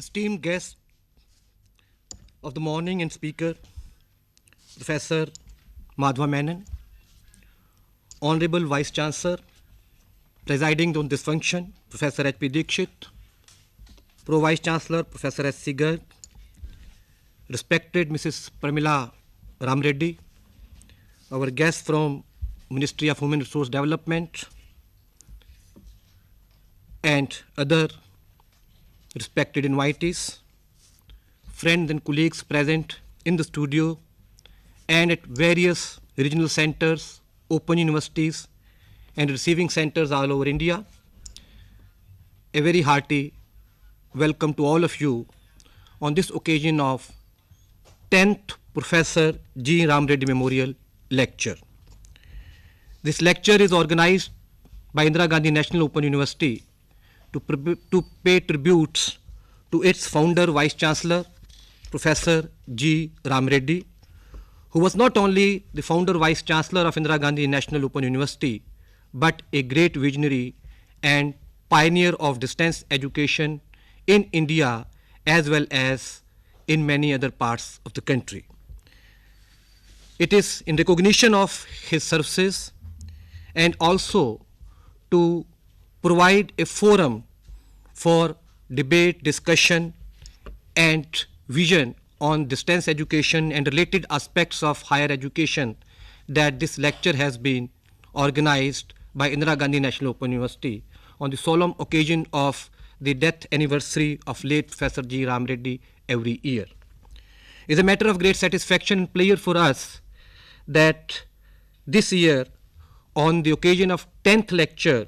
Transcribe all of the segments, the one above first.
esteemed guest of the morning and speaker, Professor Madhva Menon, Honorable Vice Chancellor, presiding on this function, Professor H.P. Dikshit, Pro Vice Chancellor, Professor S.C. Garg, respected Mrs. Pramila Ramreddy, our guest from Ministry of Human Resource Development, and other respected invitees, friends and colleagues present in the studio and at various regional centers, open universities, and receiving centers all over India. A very hearty welcome to all of you on this occasion of 10th Professor G. Ramreddy Memorial Lecture. This lecture is organized by Indira Gandhi National Open University to pay tributes to its founder, Vice Chancellor, Professor G. Ramreddy, who was not only the founder, Vice Chancellor of Indira Gandhi National Open University, but a great visionary and pioneer of distance education in India as well as in many other parts of the country. It is in recognition of his services and also to provide a forum for debate, discussion, and vision on distance education and related aspects of higher education that this lecture has been organized by Indira Gandhi National Open University on the solemn occasion of the death anniversary of late Professor G. Ramreddy every year. It is a matter of great satisfaction and pleasure for us that this year, on the occasion of 10th lecture,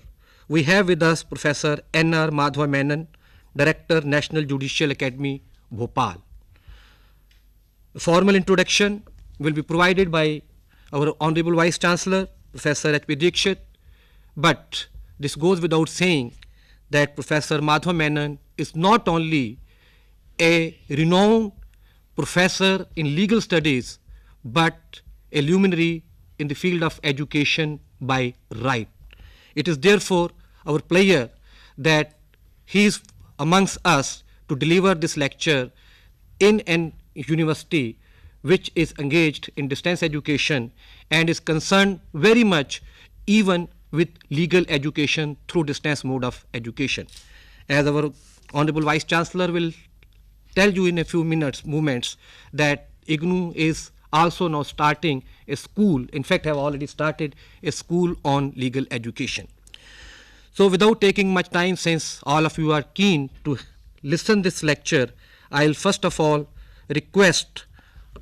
we have with us Professor N.R. Madhva Menon, Director, National Judicial Academy, Bhopal. A formal introduction will be provided by our Honorable Vice Chancellor, Professor H.P. Dikshit, but this goes without saying that Professor Madhva Menon is not only a renowned professor in legal studies, but a luminary in the field of education by right. It is therefore our pleasure that he is amongst us to deliver this lecture in an university which is engaged in distance education and is concerned very much even with legal education through distance mode of education. As our Honorable Vice Chancellor will tell you in a few moments that IGNOU is also now starting a school, in fact have already started a school on legal education. So without taking much time, since all of you are keen to listen this lecture, I'll first of all request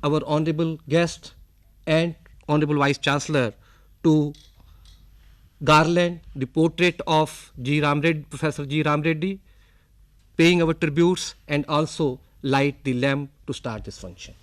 our honorable guest and Honorable Vice Chancellor to garland the portrait of Professor G. Ramreddy, paying our tributes and also light the lamp to start this function.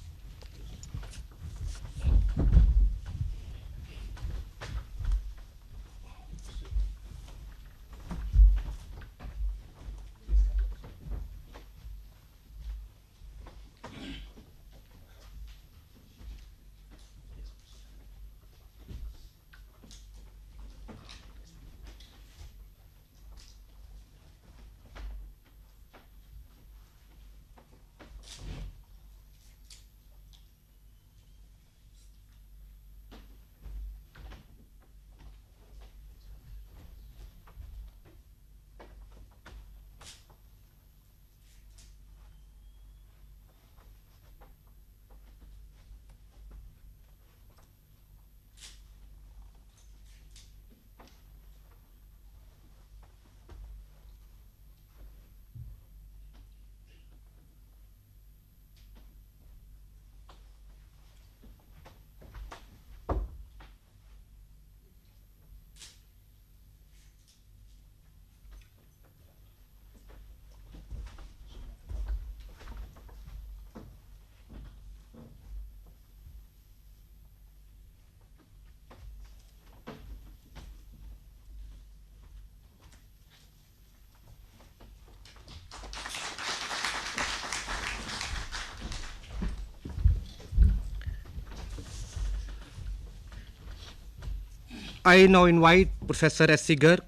I now invite Professor S.C. Garg,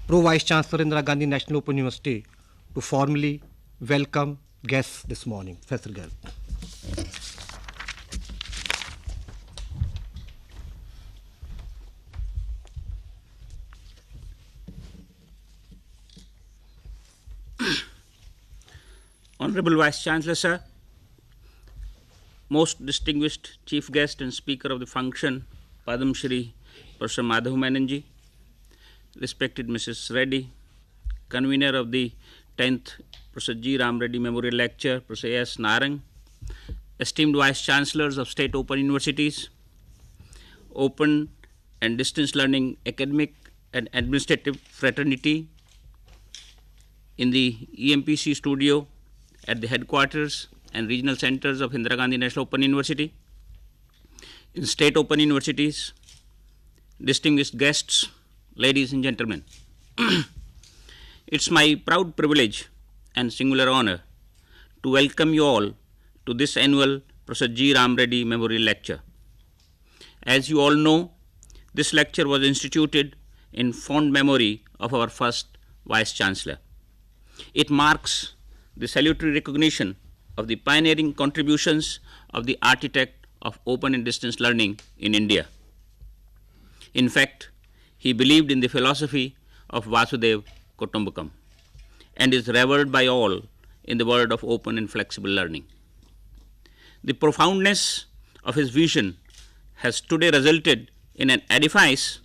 Pro Vice Chancellor Indira Gandhi National Open University, to formally welcome guests this morning. Professor Garg. Honorable Vice Chancellor, sir, most distinguished Chief Guest and Speaker of the function, Padam Shri Professor Madhav Menon ji, respected Mrs. Reddy, convener of the 10th Professor G. Ram Reddy Memorial Lecture, Professor S. Narang, esteemed Vice Chancellors of State Open Universities, Open and Distance Learning Academic and Administrative Fraternity in the EMPC studio at the headquarters and regional centers of Indira Gandhi National Open University, in State Open Universities, distinguished guests, ladies and gentlemen. It's my proud privilege and singular honor to welcome you all to this annual Professor G. Ram Reddy Memorial Lecture. As you all know, this lecture was instituted in fond memory of our first Vice Chancellor. It marks the salutary recognition of the pioneering contributions of the architect of open and distance learning in India. In fact, he believed in the philosophy of Vasudhaiva Kutumbakam and is revered by all in the world of open and flexible learning. The profoundness of his vision has today resulted in an edifice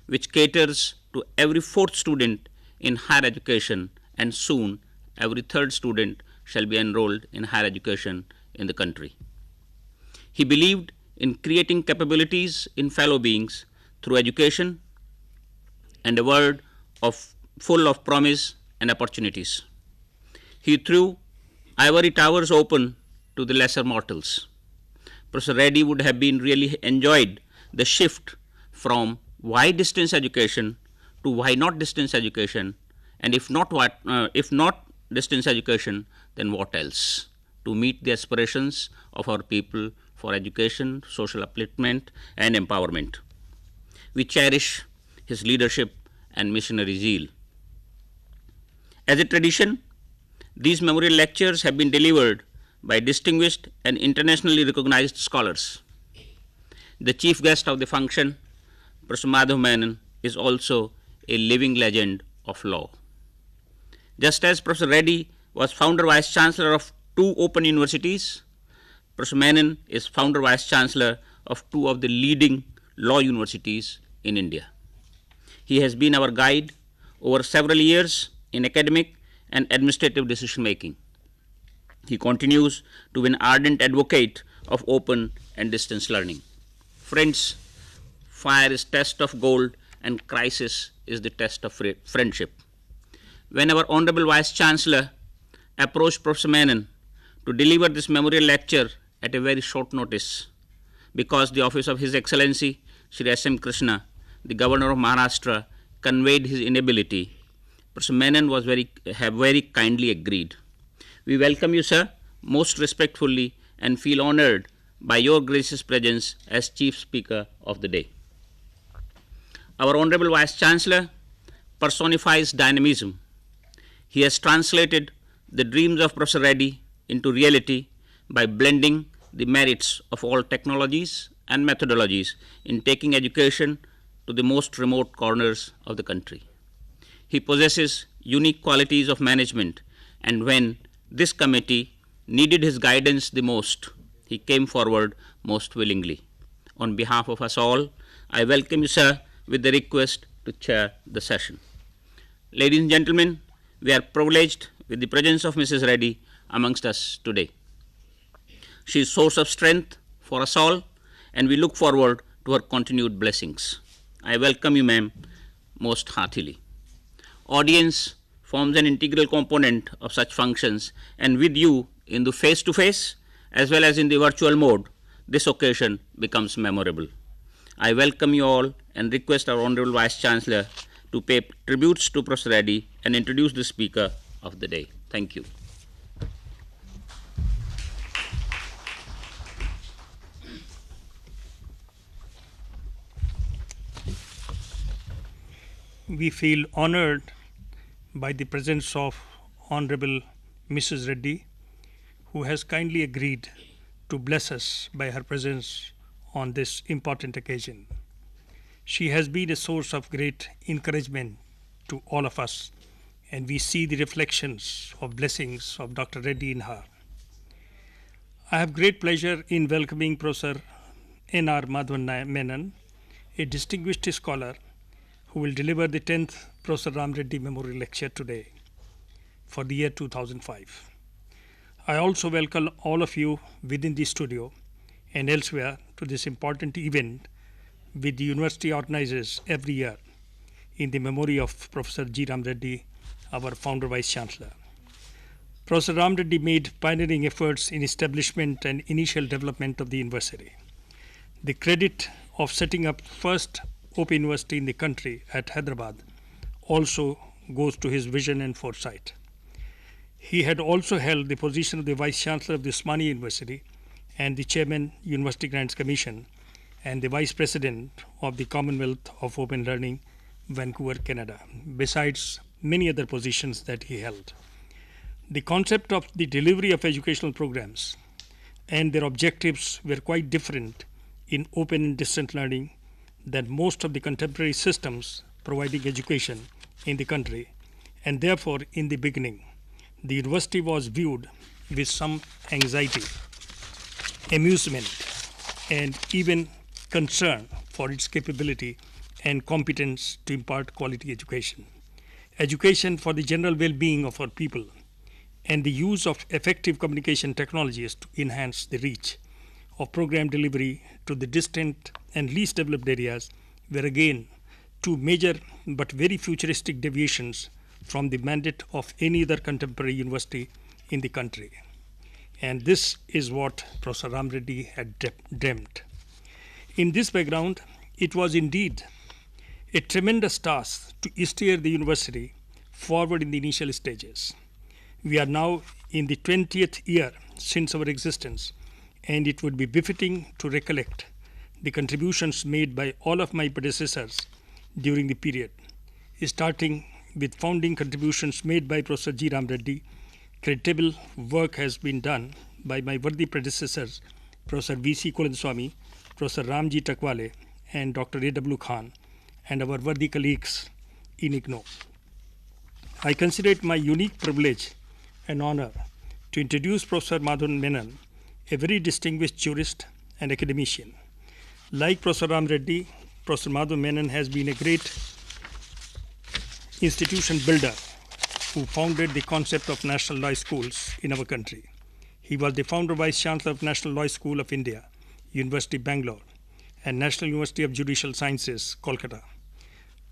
which caters to every fourth student in higher education, and soon every third student shall be enrolled in higher education in the country. He believed in creating capabilities in fellow beings through education and a world full of promise and opportunities. He threw ivory towers open to the lesser mortals. Professor Reddy would have been really enjoyed the shift from why distance education to why not distance education, and if not distance education, then what else, to meet the aspirations of our people for education, social upliftment, and empowerment. We cherish his leadership and missionary zeal. As a tradition, these memorial lectures have been delivered by distinguished and internationally recognized scholars. The chief guest of the function, Professor Madhav Menon, is also a living legend of law. Just as Professor Reddy was founder vice chancellor of 2 open universities, Professor Menon is founder vice chancellor of 2 of the leading law universities in India. He has been our guide over several years in academic and administrative decision making. He continues to be an ardent advocate of open and distance learning. Friends, fire is test of gold and crisis is the test of friendship. When our Honorable Vice Chancellor approached Professor Menon to deliver this memorial lecture at a very short notice, because the office of His Excellency Shri S.M. Krishna, the Governor of Maharashtra, conveyed his inability, Professor Menon was very kindly agreed. We welcome you, sir, most respectfully, and feel honored by your gracious presence as Chief Speaker of the day. Our Honorable Vice Chancellor personifies dynamism. He has translated the dreams of Professor Reddy into reality by blending the merits of all technologies and methodologies in taking education to the most remote corners of the country. He possesses unique qualities of management, and when this committee needed his guidance the most, he came forward most willingly. On behalf of us all, I welcome you, sir, with the request to chair the session. Ladies and gentlemen, we are privileged with the presence of Mrs. Reddy amongst us today. She is a source of strength for us all, and we look forward to her continued blessings. I welcome you, ma'am, most heartily. Audience forms an integral component of such functions, and with you in the face-to-face as well as in the virtual mode, this occasion becomes memorable. I welcome you all and request our Honorable Vice Chancellor to pay tributes to Professor Reddy and introduce the speaker of the day. Thank you. We feel honored by the presence of Honorable Mrs. Reddy, who has kindly agreed to bless us by her presence on this important occasion. She has been a source of great encouragement to all of us, and we see the reflections of blessings of Dr. Reddy in her. I have great pleasure in welcoming Professor N.R. Madhavan Menon, a distinguished scholar who will deliver the 10th Professor Ram Reddy Memorial Lecture today for the year 2005. I also welcome all of you within the studio and elsewhere to this important event which the university organizes every year in the memory of Professor G. Ram Reddy, our founder Vice Chancellor. Professor Ram Reddy made pioneering efforts in establishment and initial development of the university. The credit of setting up first Open University in the country at Hyderabad also goes to his vision and foresight. He had also held the position of the Vice Chancellor of the Osmania University and the Chairman, University Grants Commission, and the Vice President of the Commonwealth of Open Learning, Vancouver, Canada, besides many other positions that he held. The concept of the delivery of educational programs and their objectives were quite different in open and distant learning than most of the contemporary systems providing education in the country, and therefore in the beginning the university was viewed with some anxiety, amusement, and even concern for its capability and competence to impart quality education. Education for the general well-being of our people and the use of effective communication technologies to enhance the reach of program delivery to the distant and least developed areas were again two major but very futuristic deviations from the mandate of any other contemporary university in the country. And this is what Professor Ram Reddy had dreamt. In this background, it was indeed a tremendous task to steer the university forward in the initial stages. We are now in the 20th year since our existence, and it would be befitting to recollect the contributions made by all of my predecessors during the period, starting with founding contributions made by Professor G. Ram Reddy. Creditable work has been done by my worthy predecessors, Professor V.C. Kulandswamy, Professor Ramji Takwale, and Dr. A.W. Khan, and our worthy colleagues in IGNOU. I consider it my unique privilege and honor to introduce Professor Madhavan Menon, a very distinguished jurist and academician. Like Professor Ram Reddy, Professor Madhavan Menon has been a great institution builder who founded the concept of national law schools in our country. He was the founder Vice Chancellor of National Law School of India, University Bangalore, and National University of Judicial Sciences, Kolkata.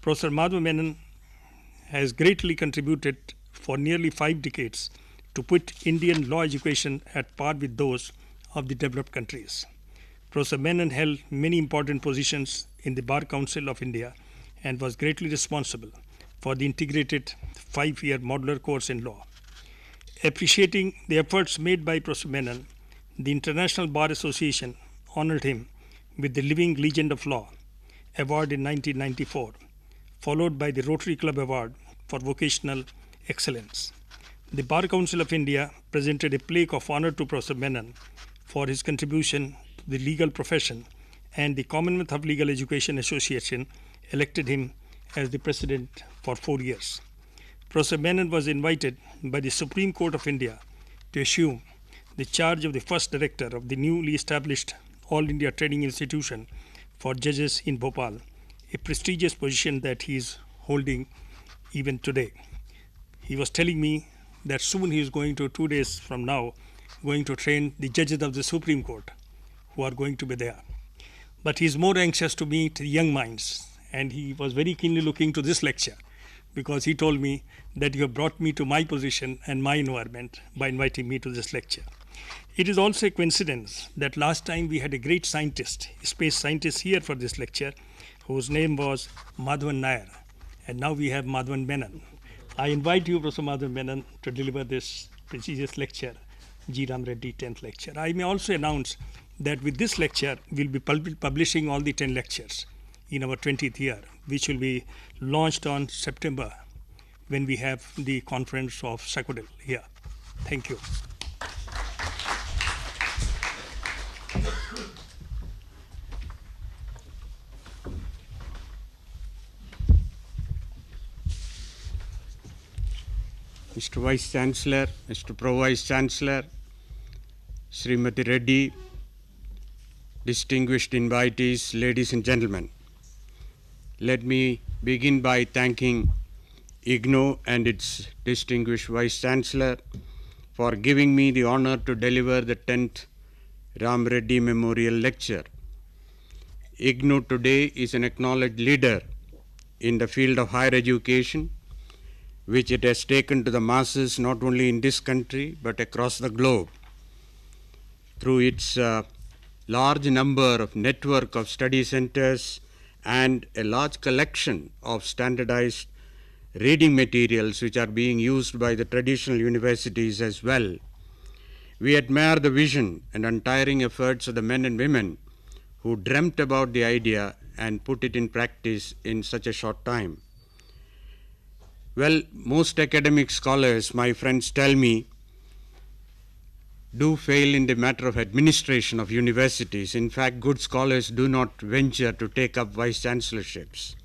Professor Madhavan Menon has greatly contributed for nearly 5 decades to put Indian law education at par with those of the developed countries. Professor Menon held many important positions in the Bar Council of India and was greatly responsible for the integrated 5-year modular course in law. Appreciating the efforts made by Professor Menon, the International Bar Association honored him with the Living Legend of Law Award in 1994, followed by the Rotary Club Award for Vocational Excellence. The Bar Council of India presented a plaque of honor to Professor Menon for his contribution to the legal profession, and the Commonwealth of Legal Education Association elected him as the president for 4 years. Professor Menon was invited by the Supreme Court of India to assume the charge of the first director of the newly established All India Training Institution for Judges in Bhopal, a prestigious position that he is holding even today. He was telling me that soon he is going to, 2 days from now, going to train the judges of the Supreme Court who are going to be there. But he is more anxious to meet young minds, and he was very keenly looking to this lecture because he told me that you have brought me to my position and my environment by inviting me to this lecture. It is also a coincidence that last time we had a great scientist, a space scientist here for this lecture, whose name was Madhavan Nair, and now we have Madhavan Menon. I invite you, Professor Madhavan Menon, to deliver this prestigious lecture, G. Ram Reddy 10th lecture. I may also announce that with this lecture, we'll be publishing all the 10 lectures in our 20th year, which will be launched on September when we have the conference of Sakudil here. Thank you. Mr. Vice Chancellor, Mr. Pro Vice Chancellor, Srimati Reddy, distinguished invitees, ladies and gentlemen. Let me begin by thanking IGNOU and its distinguished Vice Chancellor for giving me the honor to deliver the 10th Ram Reddy Memorial Lecture. IGNOU today is an acknowledged leader in the field of higher education, which it has taken to the masses not only in this country but across the globe. Through its large number of network of study centers and a large collection of standardized reading materials which are being used by the traditional universities as well. We admire the vision and untiring efforts of the men and women who dreamt about the idea and put it in practice in such a short time. Well, most academic scholars, my friends tell me, do fail in the matter of administration of universities. In fact, good scholars do not venture to take up vice chancellorships.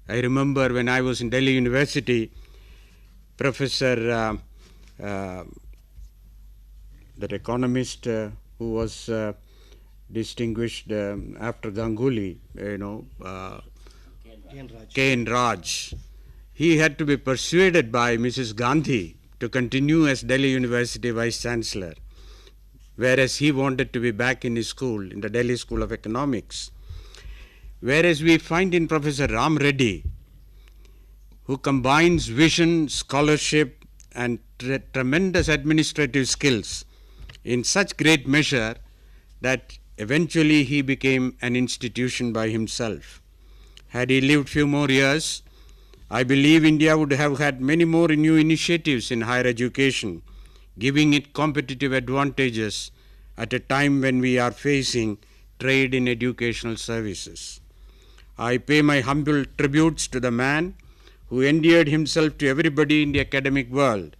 I remember when I was in Delhi University, Professor, that economist who was distinguished after Ganguly, K.N. Raj. He had to be persuaded by Mrs. Gandhi to continue as Delhi University Vice Chancellor, whereas he wanted to be back in his school, in the Delhi School of Economics. Whereas we find in Professor Ram Reddy, who combines vision, scholarship, and tremendous administrative skills in such great measure that eventually he became an institution by himself. Had he lived few more years, I believe India would have had many more new initiatives in higher education, giving it competitive advantages at a time when we are facing trade in educational services. I pay my humble tributes to the man who endeared himself to everybody in the academic world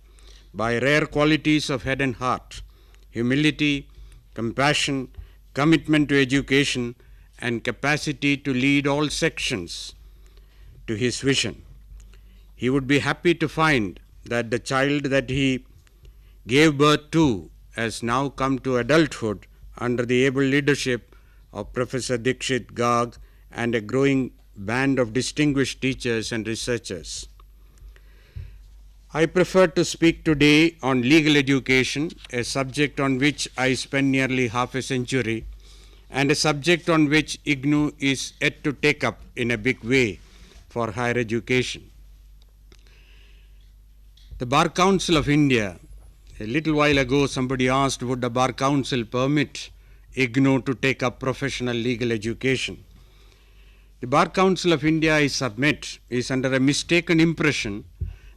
by rare qualities of head and heart, humility, compassion, commitment to education, and capacity to lead all sections to his vision. He would be happy to find that the child that he gave birth to has now come to adulthood under the able leadership of Professor Dikshit Garg and a growing band of distinguished teachers and researchers. I prefer to speak today on legal education, a subject on which I spent nearly half a century, and a subject on which IGNOU is yet to take up in a big way for higher education. The Bar Council of India, a little while ago somebody asked, would the Bar Council permit IGNOU to take up professional legal education? The Bar Council of India, I submit, is under a mistaken impression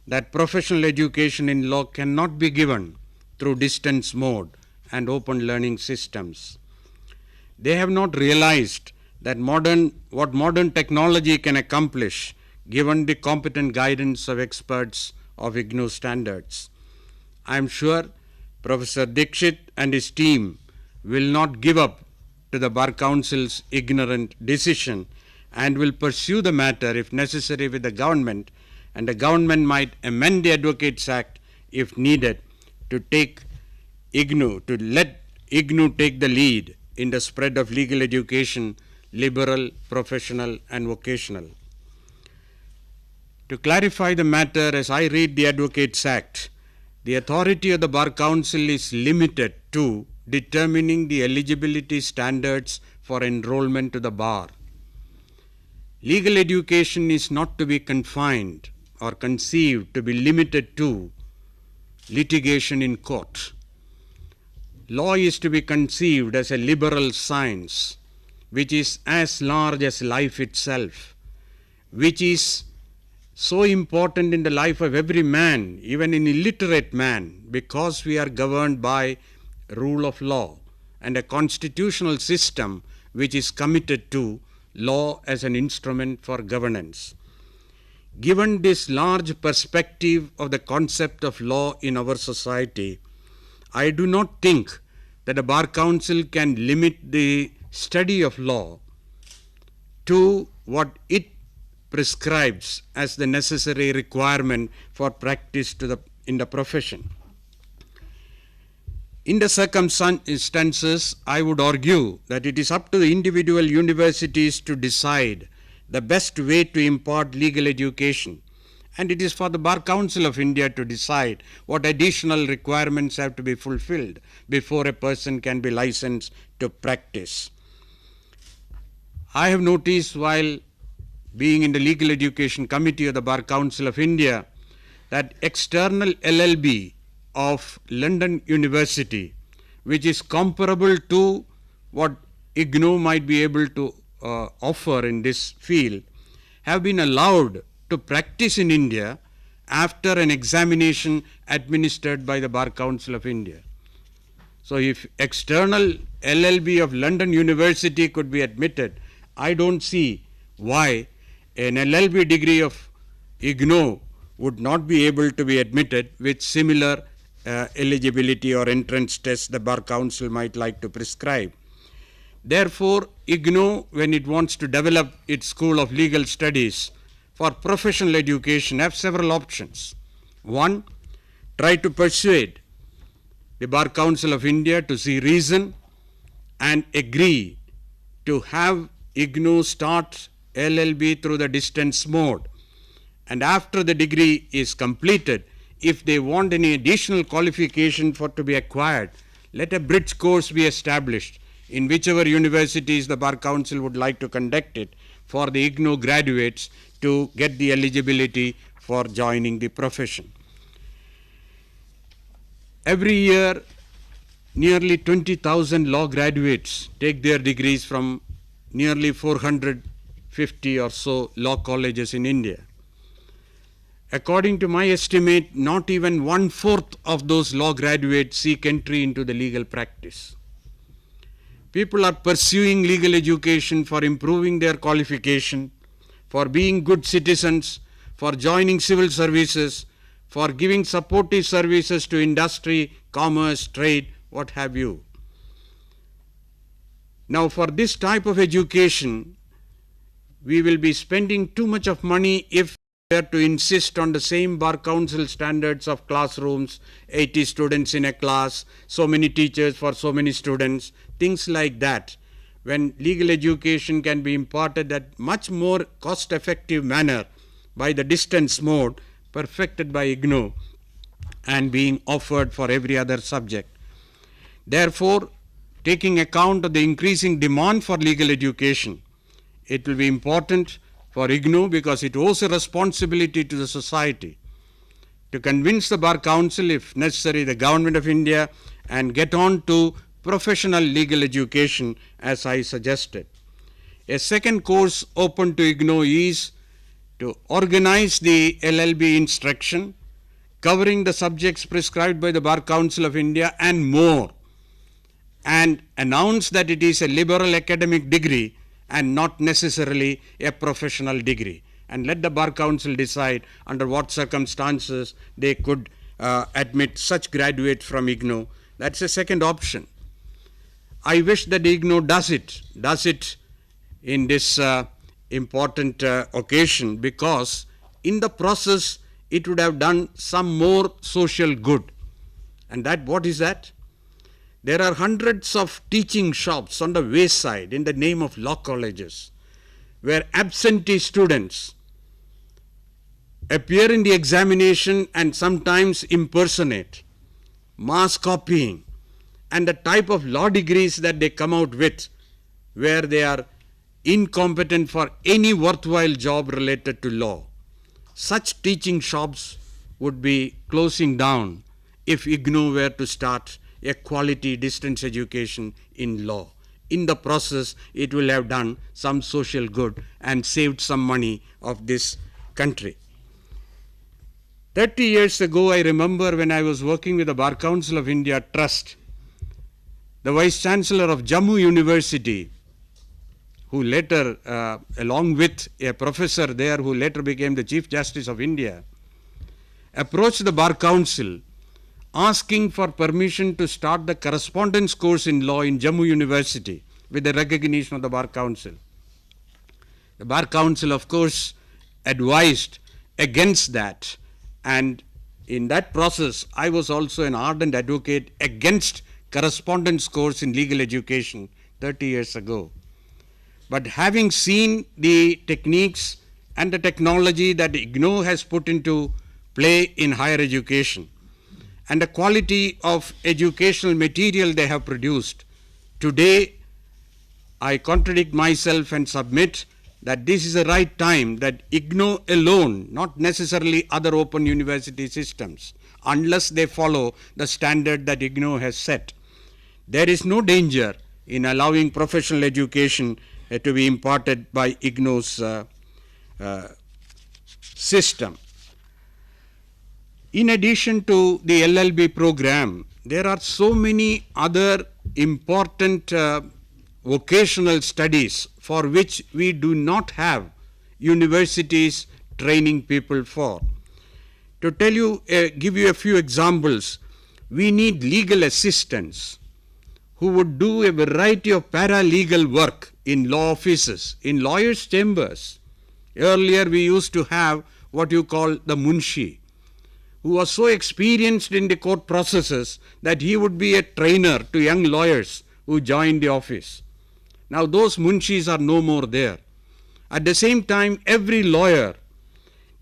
that professional education in law cannot be given through distance mode and open learning systems. They have not realized that what modern technology can accomplish given the competent guidance of experts of IGNOU standards. I am sure Professor Dikshit and his team will not give up to the Bar Council's ignorant decision and will pursue the matter if necessary with the government, and the government might amend the Advocates Act if needed to let IGNOU take the lead in the spread of legal education, liberal, professional, and vocational. To clarify the matter, as I read the Advocates Act, the authority of the Bar Council is limited to determining the eligibility standards for enrollment to the bar. Legal education is not to be confined or conceived to be limited to litigation in court. Law is to be conceived as a liberal science, which is as large as life itself, which is so important in the life of every man, even an illiterate man, because we are governed by rule of law and a constitutional system which is committed to law as an instrument for governance. given this large perspective of the concept of law in our society, I do not think that a Bar Council can limit the study of law to what it prescribes as the necessary requirement for practice in the profession. In the circumstances, I would argue that it is up to the individual universities to decide the best way to impart legal education, and it is for the Bar Council of India to decide what additional requirements have to be fulfilled before a person can be licensed to practice. I have noticed while being in the Legal Education Committee of the Bar Council of India that external LLB of London University, which is comparable to what IGNOU might be able to offer in this field, have been allowed to practice in India after an examination administered by the Bar Council of India. So if external LLB of London University could be admitted, I don't see why an LLB degree of IGNOU would not be able to be admitted with similar eligibility or entrance tests the Bar Council might like to prescribe. Therefore, IGNOU, when it wants to develop its School of Legal Studies for professional education, have several options. One, try to persuade the Bar Council of India to see reason and agree to have IGNOU start LLB through the distance mode. And after the degree is completed, if they want any additional qualification for to be acquired, let a bridge course be established in whichever universities the Bar Council would like to conduct it for the IGNOU graduates to get the eligibility for joining the profession. Every year, nearly 20,000 law graduates take their degrees from nearly 450 or so law colleges in India. According to my estimate, not even 1/4 of those law graduates seek entry into the legal practice. People are pursuing legal education for improving their qualification, for being good citizens, for joining civil services, for giving supportive services to industry, commerce, trade, what have you. Now, for this type of education, we will be spending too much of money if we are to insist on the same Bar Council standards of classrooms, 80 students in a class, so many teachers for so many students, things like that, when legal education can be imparted at much more cost-effective manner by the distance mode perfected by IGNOU and being offered for every other subject. Therefore, taking account of the increasing demand for legal education, it will be important for IGNOU, because it owes a responsibility to the society, to convince the Bar Council, if necessary the Government of India, and get on to professional legal education as I suggested. A second course open to IGNOU is to organize the LLB instruction covering the subjects prescribed by the Bar Council of India and more, and announce that it is a liberal academic degree and not necessarily a professional degree, and let the Bar Council decide under what circumstances they could admit such graduates from IGNOU. That's a second option. I wish that IGNOU does it in this important occasion, because in the process it would have done some more social good. And that, what is that? There are hundreds of teaching shops on the wayside in the name of law colleges, where absentee students appear in the examination and sometimes impersonate, mass copying, and the type of law degrees that they come out with, where they are incompetent for any worthwhile job related to law. Such teaching shops would be closing down if IGNOU were to start a quality distance education in law. In the process, it will have done some social good and saved some money of this country. 30 years ago, I remember when I was working with the Bar Council of India Trust, the Vice Chancellor of Jammu University, who later, along with a professor there who later became the Chief Justice of India, approached the Bar Council asking for permission to start the correspondence course in law in Jammu University with the recognition of the Bar Council. The Bar Council, of course, advised against that, and in that process, I was also an ardent advocate against correspondence course in legal education 30 years ago. But having seen the techniques and the technology that IGNOU has put into play in higher education and the quality of educational material they have produced, today I contradict myself and submit that this is the right time that IGNOU alone, not necessarily other open university systems, unless they follow the standard that IGNOU has set. There is no danger in allowing professional education to be imparted by IGNOU's system. In addition to the LLB program, there are so many other important vocational studies for which we do not have universities training people for. To tell you, give you a few examples, we need legal assistants who would do a variety of paralegal work in law offices, in lawyers' chambers. Earlier we used to have what you call the munshi, who was so experienced in the court processes that he would be a trainer to young lawyers who joined the office. Now those munshis are no more there. At the same time, every lawyer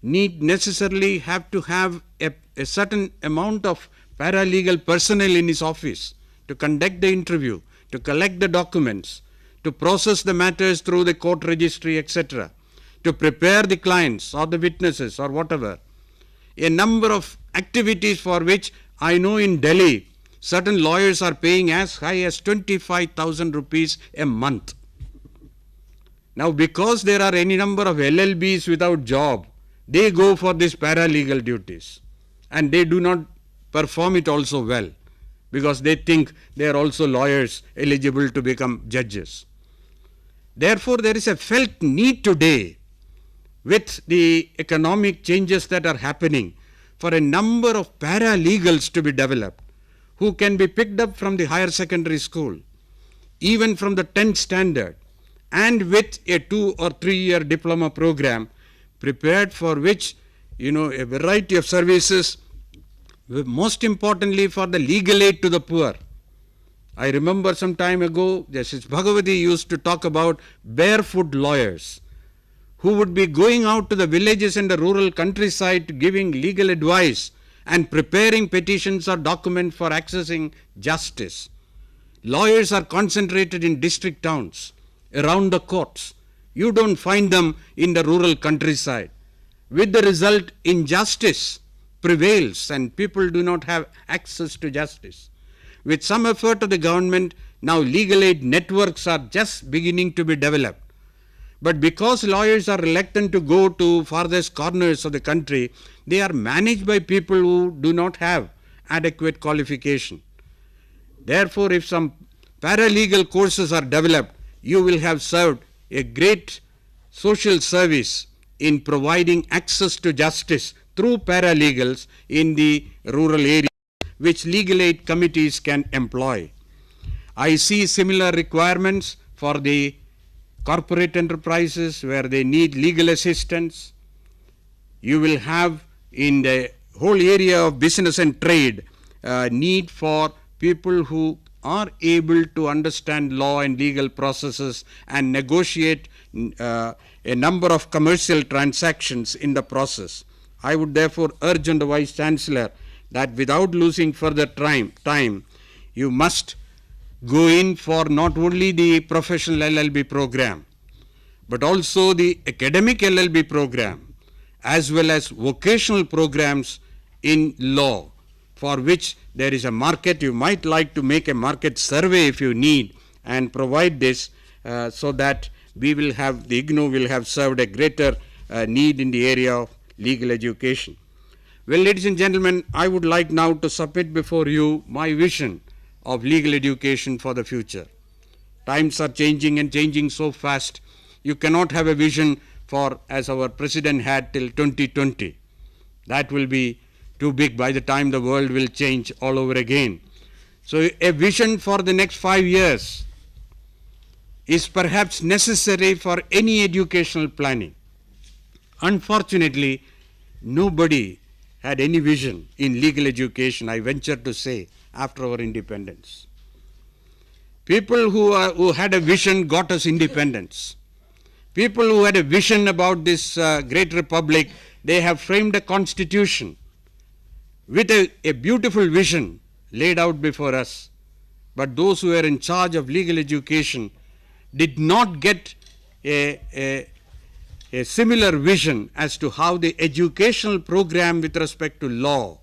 need necessarily have to have a certain amount of paralegal personnel in his office to conduct the interview, to collect the documents, to process the matters through the court registry, etc., to prepare the clients or the witnesses or whatever. A number of activities for which I know in Delhi, certain lawyers are paying as high as 25,000 rupees a month. Now, because there are any number of LLBs without job, they go for these paralegal duties and they do not perform it also well because they think they are also lawyers eligible to become judges. Therefore, there is a felt need today with the economic changes that are happening for a number of paralegals to be developed who can be picked up from the higher secondary school, even from the 10th standard, and with a 2 or 3 year diploma program prepared for which, a variety of services, most importantly for the legal aid to the poor. I remember some time ago, Justice Bhagavati used to talk about barefoot lawyers who would be going out to the villages and the rural countryside giving legal advice and preparing petitions or documents for accessing justice. Lawyers are concentrated in district towns, around the courts. You don't find them in the rural countryside. With the result, injustice prevails and people do not have access to justice. With some effort of the government, now legal aid networks are just beginning to be developed. But because lawyers are reluctant to go to farthest corners of the country, they are managed by people who do not have adequate qualification. Therefore, if some paralegal courses are developed, you will have served a great social service in providing access to justice through paralegals in the rural areas, which legal aid committees can employ. I see similar requirements for the corporate enterprises where they need legal assistance. You will have in the whole area of business and trade need for people who are able to understand law and legal processes and negotiate a number of commercial transactions in the process. I would therefore urge on the Vice Chancellor that without losing further time, you must go in for not only the professional LLB program, but also the academic LLB program, as well as vocational programs in law, for which there is a market. You might like to make a market survey if you need and provide this so that we will have, the IGNOU will have served a greater need in the area of legal education. Well, ladies and gentlemen, I would like now to submit before you my vision of legal education for the future. Times are changing and changing so fast. You cannot have a vision for, as our president had, till 2020. That will be too big by the time the world will change all over again. So a vision for the next 5 years is perhaps necessary for any educational planning. Unfortunately, nobody had any vision in legal education, I venture to say, after our independence. People who had a vision got us independence. People who had a vision about this great republic, they have framed a constitution with a beautiful vision laid out before us. But those who were in charge of legal education did not get a similar vision as to how the educational program with respect to law,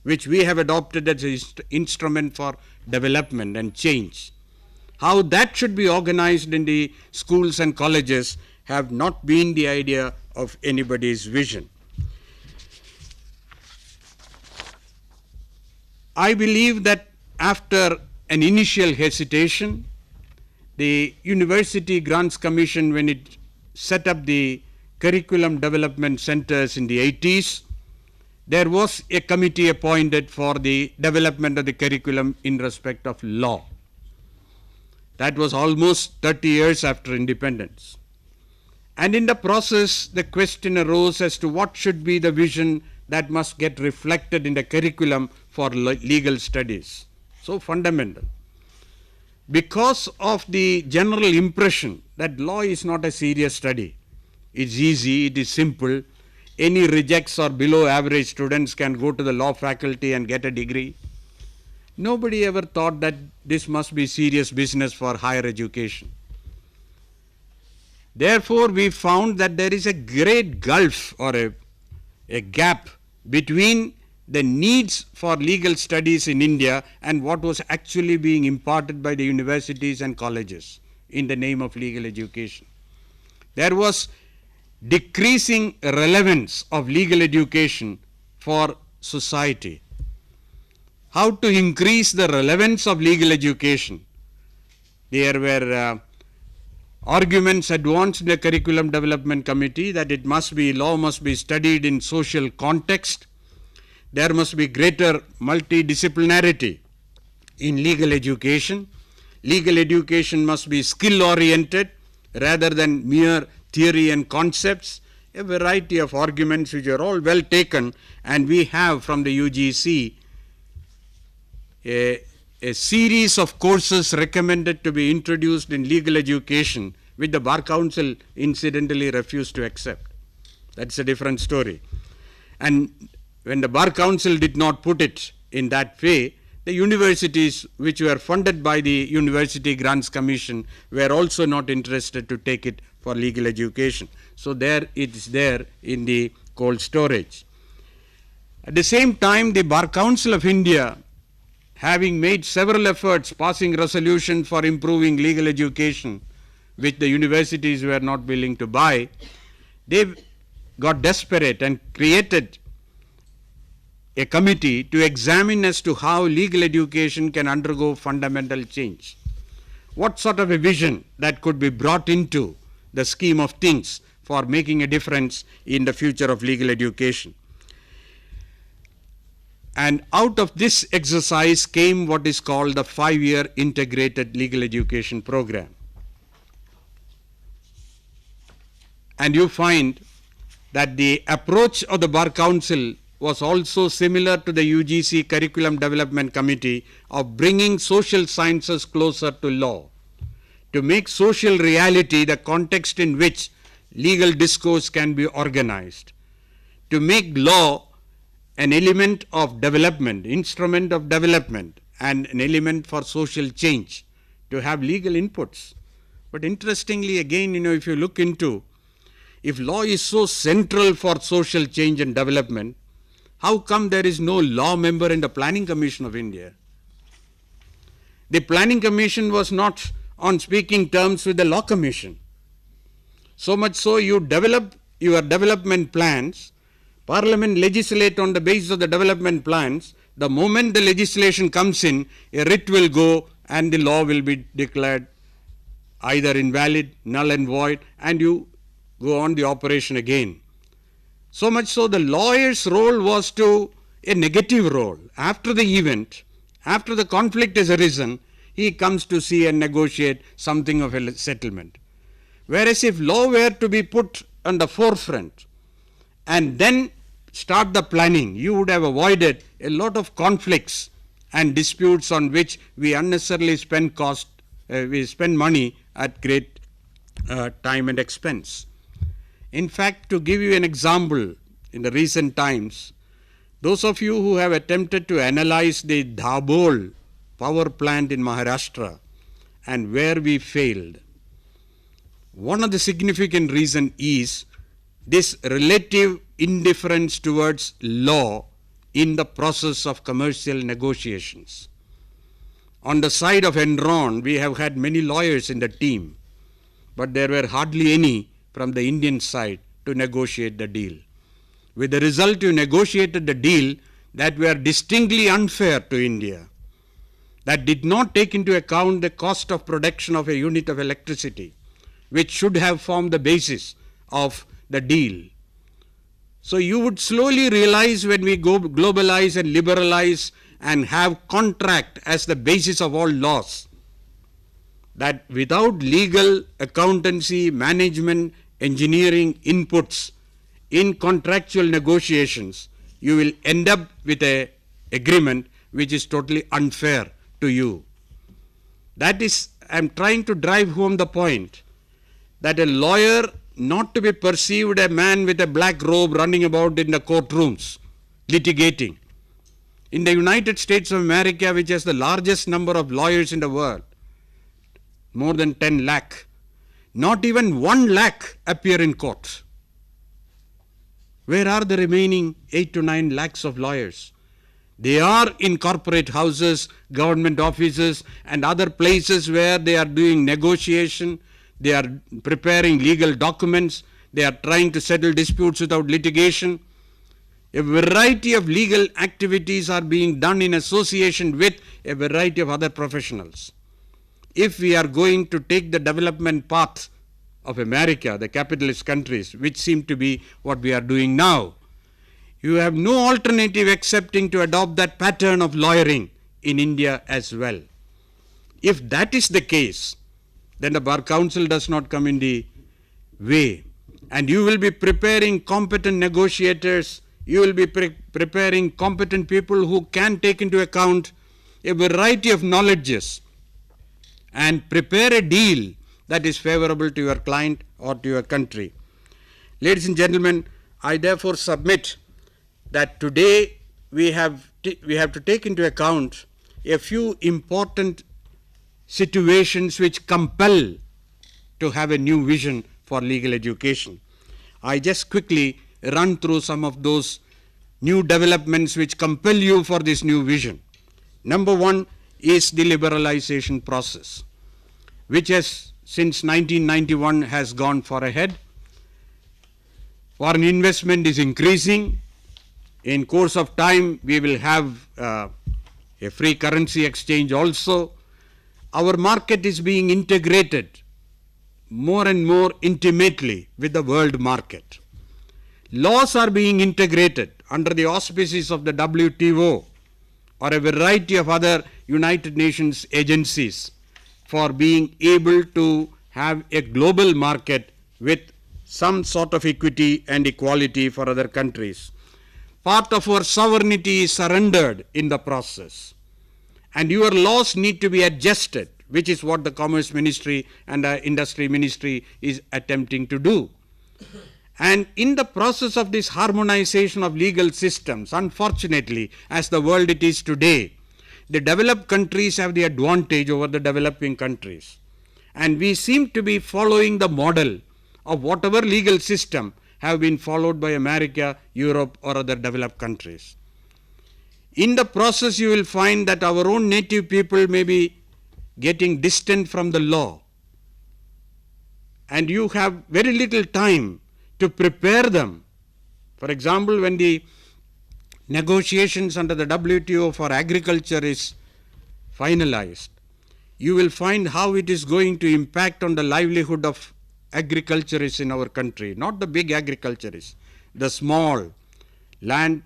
which we have adopted as an instrument for development and change, how that should be organized in the schools and colleges, have not been the idea of anybody's vision. I believe that after an initial hesitation, the University Grants Commission, when it set up the curriculum development centers in the 80s, there was a committee appointed for the development of the curriculum in respect of law. That was almost 30 years after independence. And in the process, the question arose as to what should be the vision that must get reflected in the curriculum for legal studies. So fundamental. Because of the general impression that law is not a serious study, it's easy, it is simple, any rejects or below average students can go to the law faculty and get a degree. Nobody ever thought that this must be serious business for higher education. Therefore, we found that there is a great gulf or a gap between the needs for legal studies in India and what was actually being imparted by the universities and colleges in the name of legal education. There was decreasing relevance of legal education for society. How to increase the relevance of legal education? There were arguments advanced in the Curriculum Development Committee that law must be studied in social context. There must be greater multidisciplinarity in legal education. Legal education must be skill-oriented rather than mere theory and concepts. A variety of arguments which are all well taken, and we have from the UGC a series of courses recommended to be introduced in legal education, which the Bar Council incidentally refused to accept. That's a different story. And when the Bar Council did not put it in that way, the universities which were funded by the University Grants Commission were also not interested to take it for legal education. So there it is there in the cold storage. At the same time, the Bar Council of India, having made several efforts passing resolutions for improving legal education, which the universities were not willing to buy, they got desperate and created a committee to examine as to how legal education can undergo fundamental change. What sort of a vision that could be brought into the scheme of things for making a difference in the future of legal education. And out of this exercise came what is called the 5-year integrated legal education program. And you find that the approach of the Bar Council was also similar to the UGC Curriculum Development Committee of bringing social sciences closer to law, to make social reality the context in which legal discourse can be organized, to make law an element of development, instrument of development, and an element for social change, to have legal inputs. But interestingly, again, if you look into, if law is so central for social change and development, how come there is no law member in the Planning Commission of India? The Planning Commission was not on speaking terms with the Law Commission. So much so, you develop your development plans, Parliament legislate on the basis of the development plans. The moment the legislation comes in, a writ will go and the law will be declared either invalid, null and void, and you go on the operation again. So much so the lawyer's role was a negative role. After the event, after the conflict has arisen, he comes to see and negotiate something of a settlement. Whereas if law were to be put on the forefront and then start the planning, you would have avoided a lot of conflicts and disputes on which we unnecessarily spend money at great time and expense. In fact, to give you an example, in the recent times, those of you who have attempted to analyze the Dabhol power plant in Maharashtra and where we failed, one of the significant reasons is this relative indifference towards law in the process of commercial negotiations. On the side of Enron, we have had many lawyers in the team, but there were hardly any from the Indian side to negotiate the deal. With the result, you negotiated the deal that were distinctly unfair to India, that did not take into account the cost of production of a unit of electricity, which should have formed the basis of the deal. So you would slowly realize when we go globalize and liberalize and have contract as the basis of all laws, that without legal, accountancy, management, engineering inputs in contractual negotiations, you will end up with an agreement which is totally unfair to you. That is, I am trying to drive home the point that a lawyer not to be perceived a man with a black robe running about in the courtrooms litigating. In the United States of America, which has the largest number of lawyers in the world, more than 10 lakh, not even 1 lakh appear in court. Where are the remaining 8 to 9 lakhs of lawyers? They are in corporate houses, government offices, and other places where they are doing negotiation, they are preparing legal documents, they are trying to settle disputes without litigation. A variety of legal activities are being done in association with a variety of other professionals. If we are going to take the development path of America, the capitalist countries, which seem to be what we are doing now, you have no alternative excepting to adopt that pattern of lawyering in India as well. If that is the case, then the Bar Council does not come in the way, and you will be preparing competent negotiators, you will be preparing competent people who can take into account a variety of knowledges and prepare a deal that is favorable to your client or to your country. Ladies and gentlemen, I therefore submit that today we have to take into account a few important situations which compel to have a new vision for legal education. I just quickly run through some of those new developments which compel you for this new vision. Number one is the liberalization process, which has since 1991 has gone far ahead. Foreign investment is increasing. In course of time, we will have a free currency exchange also. Our market is being integrated more and more intimately with the world market. Laws are being integrated under the auspices of the WTO or a variety of other United Nations agencies for being able to have a global market with some sort of equity and equality for other countries. Part of our sovereignty is surrendered in the process, and your laws need to be adjusted, which is what the Commerce Ministry and the Industry Ministry is attempting to do. And in the process of this harmonization of legal systems, unfortunately, as the world it is today, the developed countries have the advantage over the developing countries. And we seem to be following the model of whatever legal system have been followed by America, Europe, or other developed countries. In the process, you will find that our own native people may be getting distant from the law, and you have very little time to prepare them. For example, when the negotiations under the WTO for agriculture is finalized, you will find how it is going to impact on the livelihood of agriculturists in our country, not the big agriculturists, the small land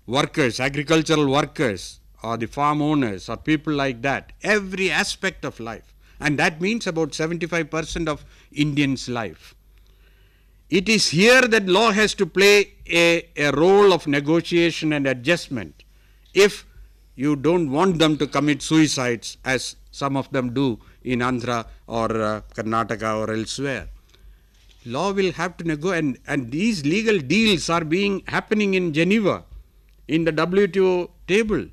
workers, agricultural workers, or the farm owners, or people like that, every aspect of life. And that means about 75% of Indians' life. It is here that law has to play a role of negotiation and adjustment if you don't want them to commit suicides, as some of them do in Andhra or Karnataka or elsewhere. Law will have to negotiate, and these legal deals are happening in Geneva, in the WTO table.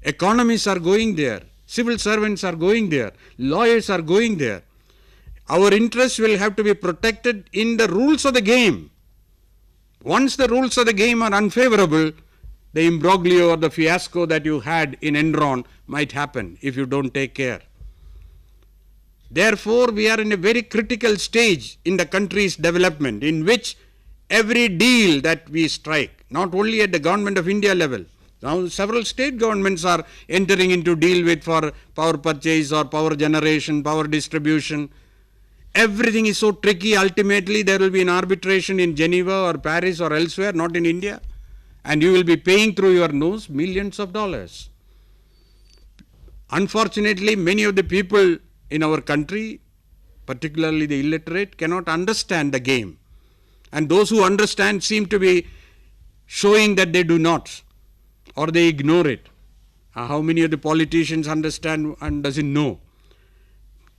Economists are going there, civil servants are going there, lawyers are going there. Our interests will have to be protected in the rules of the game. Once the rules of the game are unfavorable, the imbroglio or the fiasco that you had in Enron might happen if you don't take care. Therefore, we are in a very critical stage in the country's development, in which every deal that we strike, not only at the Government of India level, now several state governments are entering into deal with for power purchase or power generation, power distribution. Everything is so tricky. Ultimately, there will be an arbitration in Geneva or Paris or elsewhere, not in India. And you will be paying through your nose millions of dollars. Unfortunately, many of the people in our country, particularly the illiterate, cannot understand the game. And those who understand seem to be showing that they do not, or they ignore it. How many of the politicians understand and doesn't know?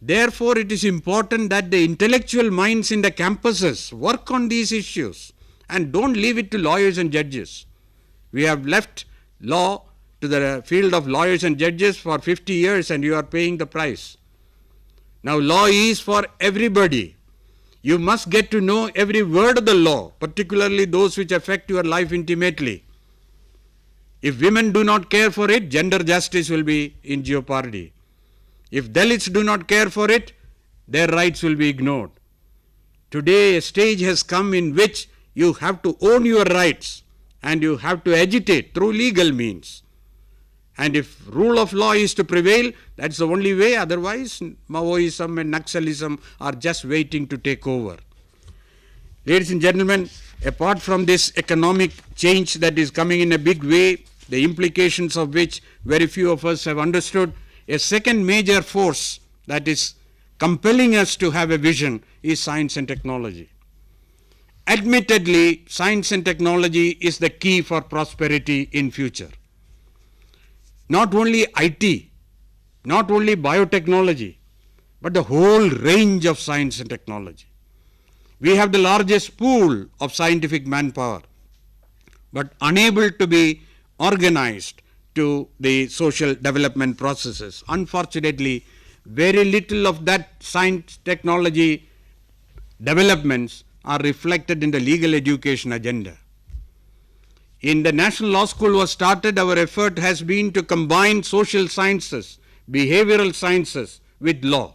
Therefore, it is important that the intellectual minds in the campuses work on these issues and don't leave it to lawyers and judges. We have left law to the field of lawyers and judges for 50 years and you are paying the price. Now, law is for everybody. You must get to know every word of the law, particularly those which affect your life intimately. If women do not care for it, gender justice will be in jeopardy. If Dalits do not care for it, their rights will be ignored. Today, a stage has come in which you have to own your rights and you have to agitate through legal means. And if rule of law is to prevail, that's the only way. Otherwise, Maoism and Naxalism are just waiting to take over. Ladies and gentlemen, apart from this economic change that is coming in a big way, the implications of which very few of us have understood, a second major force that is compelling us to have a vision is science and technology. Admittedly, science and technology is the key for prosperity in future. Not only IT, not only biotechnology, but the whole range of science and technology. We have the largest pool of scientific manpower, but unable to be organized to the social development processes. Unfortunately, very little of that science technology developments are reflected in the legal education agenda. In the National Law School was started, our effort has been to combine social sciences, behavioral sciences with law.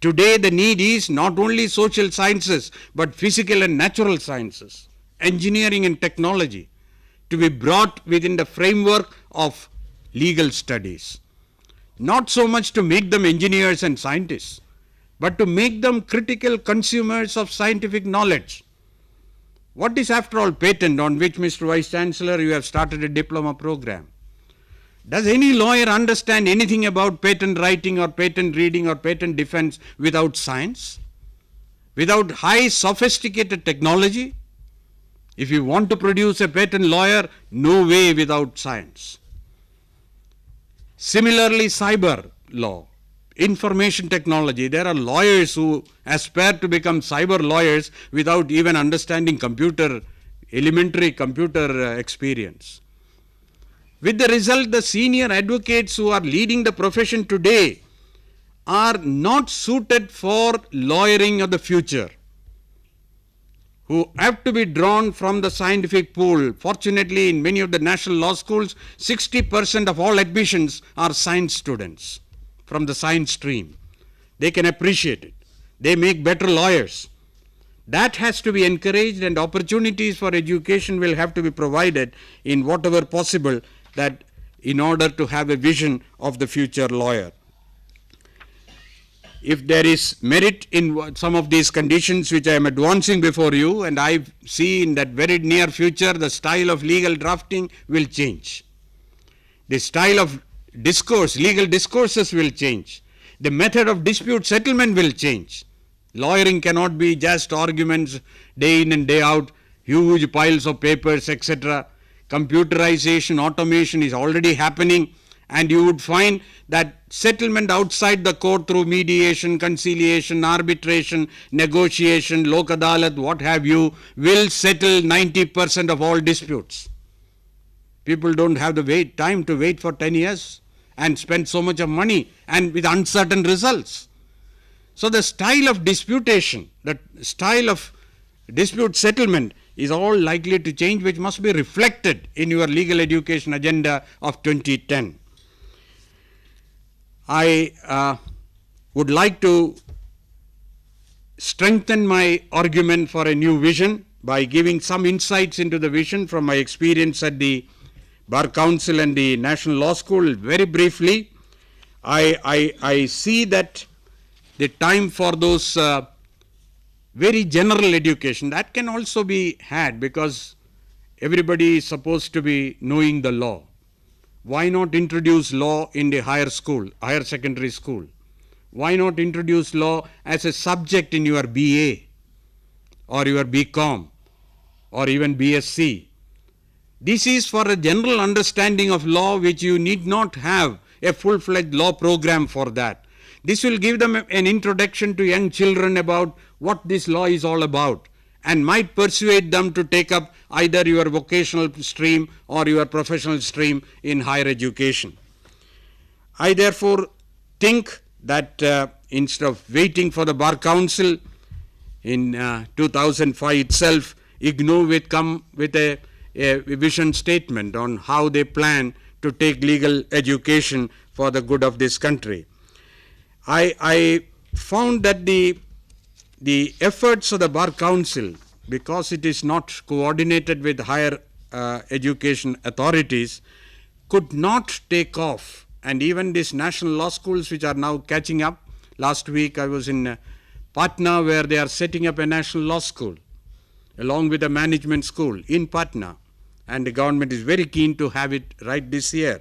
Today the need is not only social sciences, but physical and natural sciences, engineering and technology, to be brought within the framework of legal studies. Not so much to make them engineers and scientists, but to make them critical consumers of scientific knowledge. What is, after all, patent, on which, Mr. Vice Chancellor, you have started a diploma program? Does any lawyer understand anything about patent writing or patent reading or patent defense without science? Without high sophisticated technology? If you want to produce a patent lawyer, no way without science. Similarly, cyber law, information technology. There are lawyers who aspire to become cyber lawyers without even understanding elementary computer experience. With the result, the senior advocates who are leading the profession today are not suited for lawyering of the future, who have to be drawn from the scientific pool. Fortunately, in many of the national law schools, 60% of all admissions are science students from the science stream. They can appreciate it. They make better lawyers. That has to be encouraged, and opportunities for education will have to be provided in whatever possible, that in order to have a vision of the future lawyer. if there is merit in some of these conditions which I am advancing before you, and I see in that very near future the style of legal drafting will change. The style of discourse, legal discourses will change. The method of dispute settlement will change. Lawyering cannot be just arguments day in and day out, huge piles of papers, etc. Computerization, automation is already happening, and you would find that settlement outside the court through mediation, conciliation, arbitration, negotiation, lok adalat, what have you, will settle 90% of all disputes. People don't have the time to wait for 10 years and spend so much of money and with uncertain results. So the style of disputation, the style of dispute settlement is all likely to change, which must be reflected in your legal education agenda of 2010. I would like to strengthen my argument for a new vision by giving some insights into the vision from my experience at the Bar Council and the National Law School. Very briefly, I see that the time for those very general education, that can also be had because everybody is supposed to be knowing the law. Why not introduce law in the higher secondary school? Why not introduce law as a subject in your BA or your BCom or even BSc? This is for a general understanding of law, which you need not have a full-fledged law program for that. This will give them an introduction to young children about what this law is all about, and might persuade them to take up either your vocational stream or your professional stream in higher education. I therefore think that instead of waiting for the Bar Council in 2005 itself, IGNOU will come with a vision statement on how they plan to take legal education for the good of this country. I found that the efforts of the Bar Council, because it is not coordinated with higher education authorities, could not take off. And even these national law schools which are now catching up. Last week I was in Patna, where they are setting up a national law school along with a management school in Patna, and the government is very keen to have it right this year.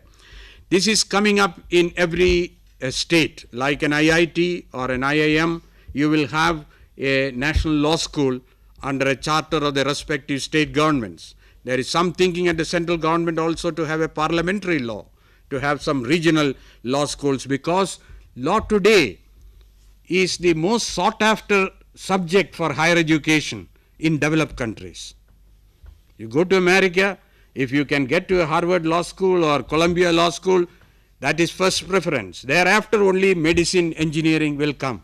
This is coming up in every state, like an IIT or an IIM. You will have a national law school under a charter of the respective state governments. There is some thinking at the central government also to have a parliamentary law, to have some regional law schools, because law today is the most sought after subject for higher education in developed countries. You go to America, if you can get to a Harvard Law School or Columbia Law School, that is first preference. Thereafter only medicine, engineering will come.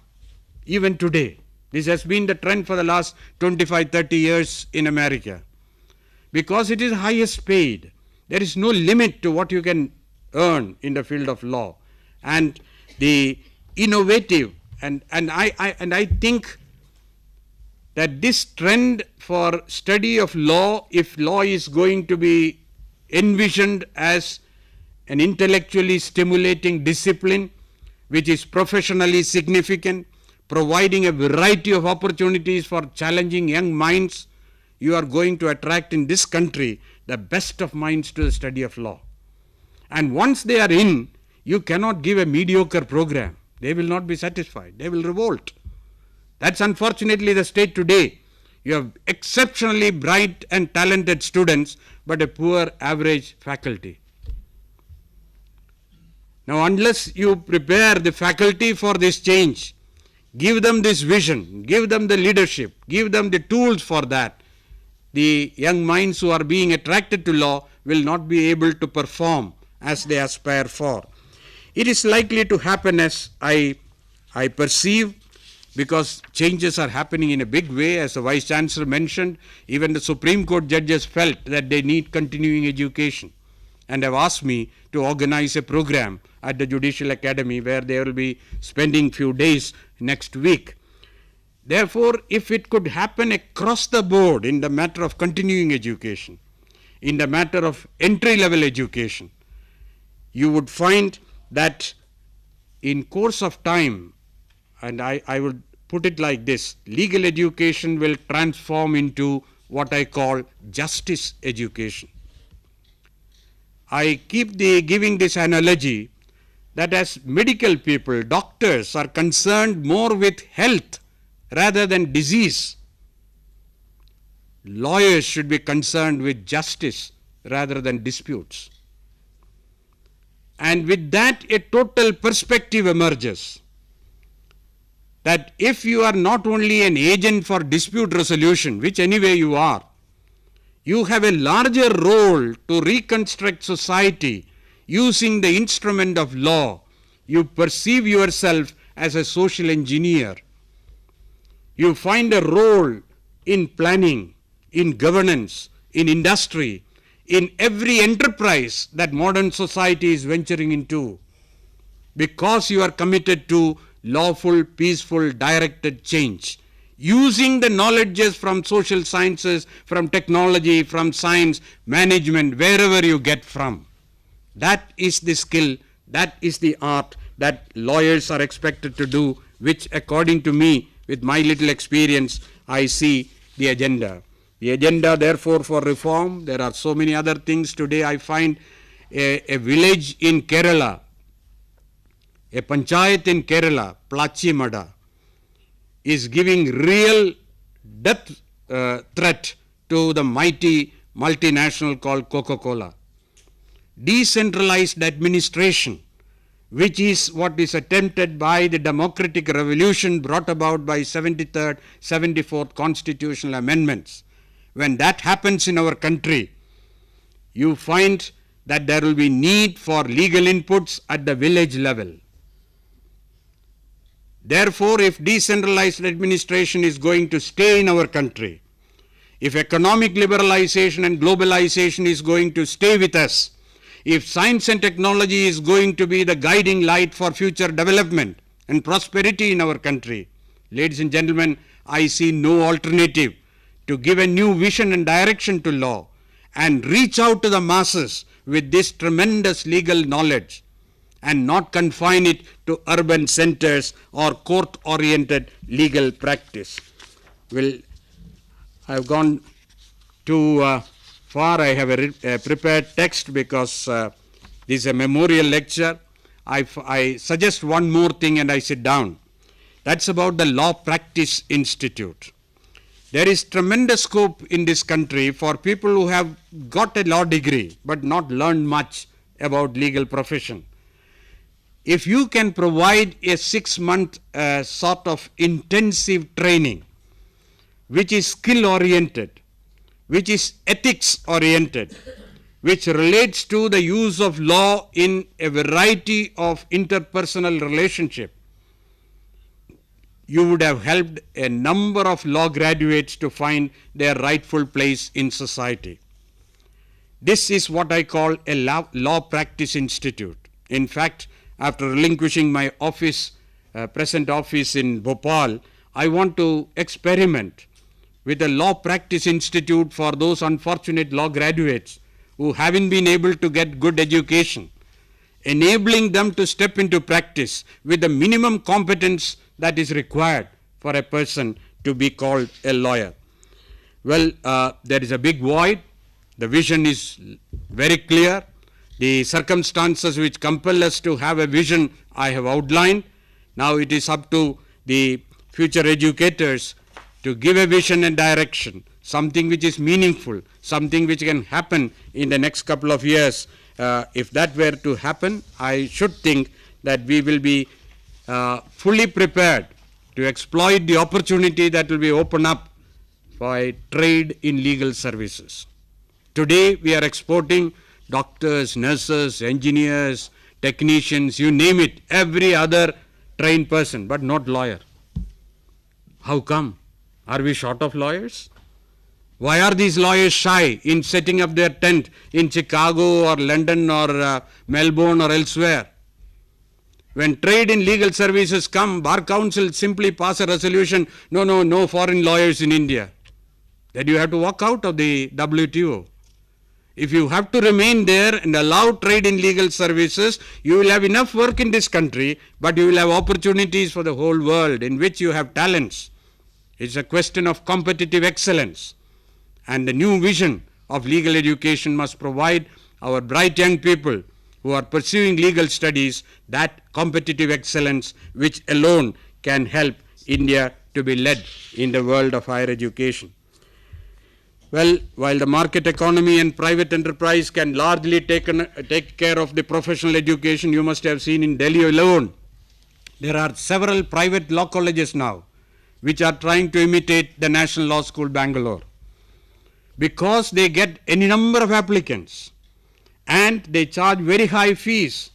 Even today, this has been the trend for the last 25-30 years in America. Because it is highest paid, there is no limit to what you can earn in the field of law. And the innovative, and I think that this trend for study of law, if law is going to be envisioned as an intellectually stimulating discipline, which is professionally significant, providing a variety of opportunities for challenging young minds, you are going to attract in this country the best of minds to the study of law. And once they are in, you cannot give a mediocre program. They will not be satisfied. They will revolt. That's unfortunately the state today. You have exceptionally bright and talented students, but a poor average faculty. Now, unless you prepare the faculty for this change, give them this vision, give them the leadership, give them the tools for that, the young minds who are being attracted to law will not be able to perform as they aspire for. It is likely to happen, as I perceive, because changes are happening in a big way. As the Vice Chancellor mentioned, even the Supreme Court judges felt that they need continuing education and have asked me to organize a program at the Judicial Academy where they will be spending few days next week. Therefore, if it could happen across the board in the matter of continuing education, in the matter of entry-level education, you would find that in course of time, and I would put it like this: legal education will transform into what I call justice education. I keep giving this analogy that as medical people, doctors are concerned more with health rather than disease. Lawyers should be concerned with justice rather than disputes. And with that, a total perspective emerges that if you are not only an agent for dispute resolution, which anyway you are, you have a larger role to reconstruct society using the instrument of law. You perceive yourself as a social engineer. You find a role in planning, in governance, in industry, in every enterprise that modern society is venturing into, because you are committed to lawful, peaceful, directed change, using the knowledges from social sciences, from technology, from science, management, wherever you get from. That is the skill, that is the art that lawyers are expected to do, which according to me, with my little experience, I see the agenda. The agenda, therefore, for reform, there are so many other things. Today I find a village in Kerala, a panchayat in Kerala, Plachimada, is giving real death threat to the mighty multinational called Coca-Cola. Decentralized administration, which is what is attempted by the democratic revolution brought about by 73rd, 74th constitutional amendments. When that happens in our country, you find that there will be need for legal inputs at the village level. Therefore, if decentralized administration is going to stay in our country, if economic liberalization and globalization is going to stay with us, if science and technology is going to be the guiding light for future development and prosperity in our country, ladies and gentlemen, I see no alternative to give a new vision and direction to law and reach out to the masses with this tremendous legal knowledge and not confine it to urban centers or court-oriented legal practice. Well, I've gone too far. I have a prepared text because this is a memorial lecture. I suggest one more thing and I sit down. That's about the Law Practice Institute. There is tremendous scope in this country for people who have got a law degree but not learned much about legal profession. If you can provide a 6-month sort of intensive training, which is skill-oriented, which is ethics-oriented, which relates to the use of law in a variety of interpersonal relationship, you would have helped a number of law graduates to find their rightful place in society. This is what I call a law practice institute. In fact, after relinquishing my office, present office in Bhopal, I want to experiment with a law practice institute for those unfortunate law graduates who haven't been able to get good education, enabling them to step into practice with the minimum competence that is required for a person to be called a lawyer. Well, there is a big void. The vision is very clear. The circumstances which compel us to have a vision I have outlined. Now it is up to the future educators to give a vision and direction, something which is meaningful, something which can happen in the next couple of years. If that were to happen, I should think that we will be fully prepared to exploit the opportunity that will be opened up by trade in legal services. Today we are exporting doctors, nurses, engineers, technicians, you name it, every other trained person, but not lawyer. How come? Are we short of lawyers? Why are these lawyers shy in setting up their tent in Chicago or London or Melbourne or elsewhere? When trade in legal services come, Bar Council simply pass a resolution, no foreign lawyers in India. Then you have to walk out of the WTO. If you have to remain there and allow trade in legal services, you will have enough work in this country, but you will have opportunities for the whole world in which you have talents. It's a question of competitive excellence. And the new vision of legal education must provide our bright young people who are pursuing legal studies that competitive excellence which alone can help India to be led in the world of higher education. Well, while the market economy and private enterprise can largely take care of the professional education, you must have seen in Delhi alone, there are several private law colleges now which are trying to imitate the National Law School Bangalore, because they get any number of applicants and they charge very high fees,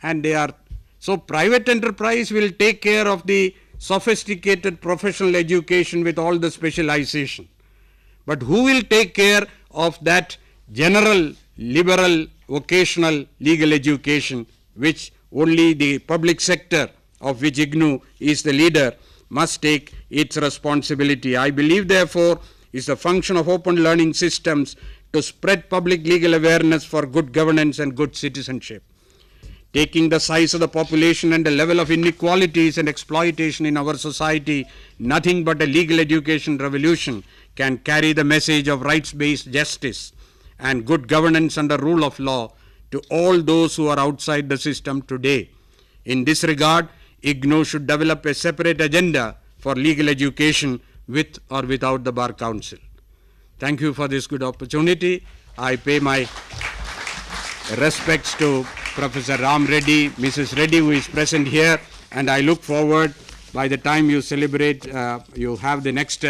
and they are so private enterprise will take care of the sophisticated professional education with all the specialization. But who will take care of that general, liberal, vocational legal education which only the public sector, of which IGNOU is the leader, must take its responsibility. I believe, therefore, is the function of open learning systems to spread public legal awareness for good governance and good citizenship. Taking the size of the population and the level of inequalities and exploitation in our society, nothing but a legal education revolution can carry the message of rights-based justice and good governance under rule of law to all those who are outside the system today. In this regard, IGNOU should develop a separate agenda for legal education with or without the Bar Council. Thank you for this good opportunity. I pay my respects to Professor Ram Reddy, Mrs. Reddy, who is present here, and I look forward, by the time you celebrate, you have the next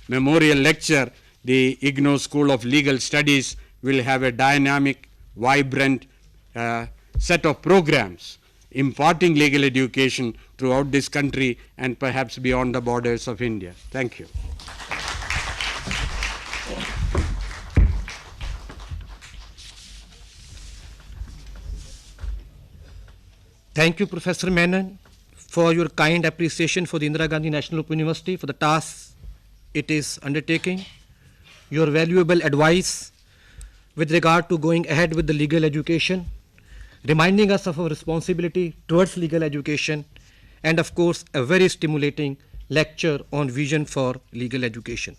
memorial lecture, the IGNOU School of Legal Studies will have a dynamic, vibrant set of programs imparting legal education throughout this country and perhaps beyond the borders of India. Thank you. Thank you, Professor Menon, for your kind appreciation for the Indira Gandhi National Open University for the task it is undertaking, your valuable advice with regard to going ahead with the legal education, reminding us of our responsibility towards legal education, and of course, a very stimulating lecture on vision for legal education.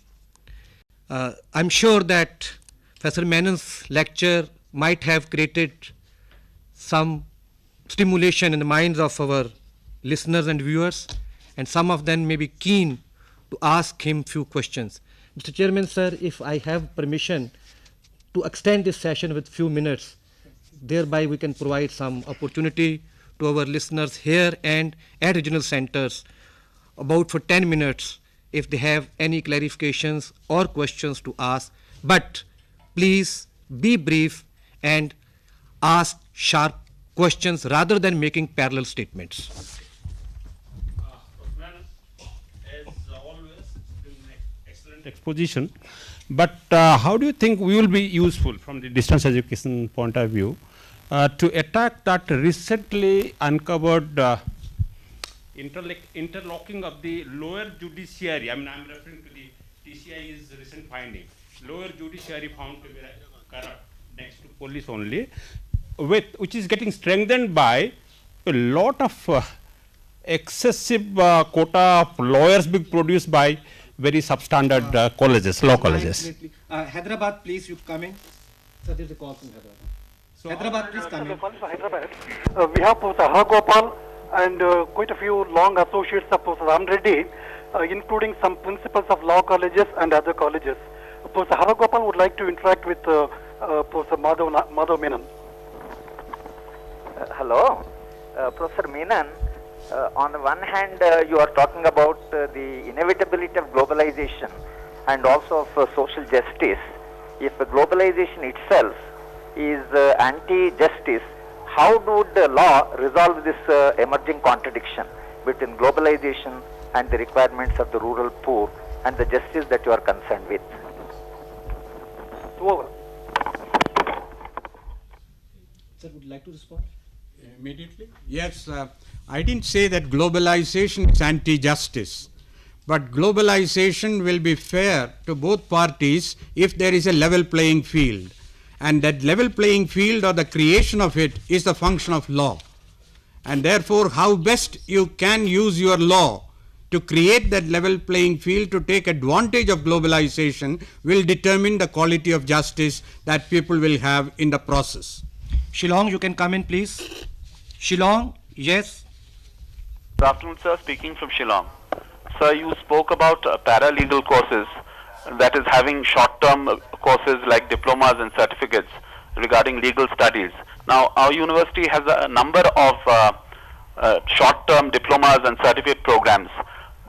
I'm sure that Professor Menon's lecture might have created some stimulation in the minds of our listeners and viewers, and some of them may be keen to ask him few questions. Mr. Chairman, sir, if I have permission to extend this session with few minutes, thereby we can provide some opportunity to our listeners here and at regional centers about for 10 minutes if they have any clarifications or questions to ask. But please be brief and ask sharp questions rather than making parallel statements. As always, excellent exposition. But how do you think we will be useful from the distance education point of view to attack that recently uncovered interlocking of the lower judiciary? I mean, I'm referring to the TCI's recent finding. Lower judiciary found to be corrupt next to police only, which is getting strengthened by a lot of excessive quota of lawyers being produced by very substandard colleges, law colleges. Hyderabad, please, you come in. Sir, there's a call from Hyderabad. So Hyderabad, please come in. Hyderabad. We have Professor Hargopal and quite a few long associates of Professor Ram Reddy, including some principals of law colleges and other colleges. Professor Hargopal would like to interact with Professor Madhav Menon. Hello, Professor Menon. On the one hand, you are talking about the inevitability of globalization and also of social justice. If globalization itself is anti-justice, how would the law resolve this emerging contradiction between globalization and the requirements of the rural poor and the justice that you are concerned with? Over. Sir, would you like to respond? Immediately? Yes, I didn't say that globalization is anti-justice, but globalization will be fair to both parties if there is a level playing field. And that level playing field or the creation of it is the function of law. And therefore, how best you can use your law to create that level playing field to take advantage of globalization will determine the quality of justice that people will have in the process. Shillong, you can come in, please. Shillong, yes. Good afternoon, sir. Speaking from Shillong. Sir, you spoke about paralegal courses, that is having short-term courses like diplomas and certificates regarding legal studies. Now, our university has a number of short-term diplomas and certificate programs.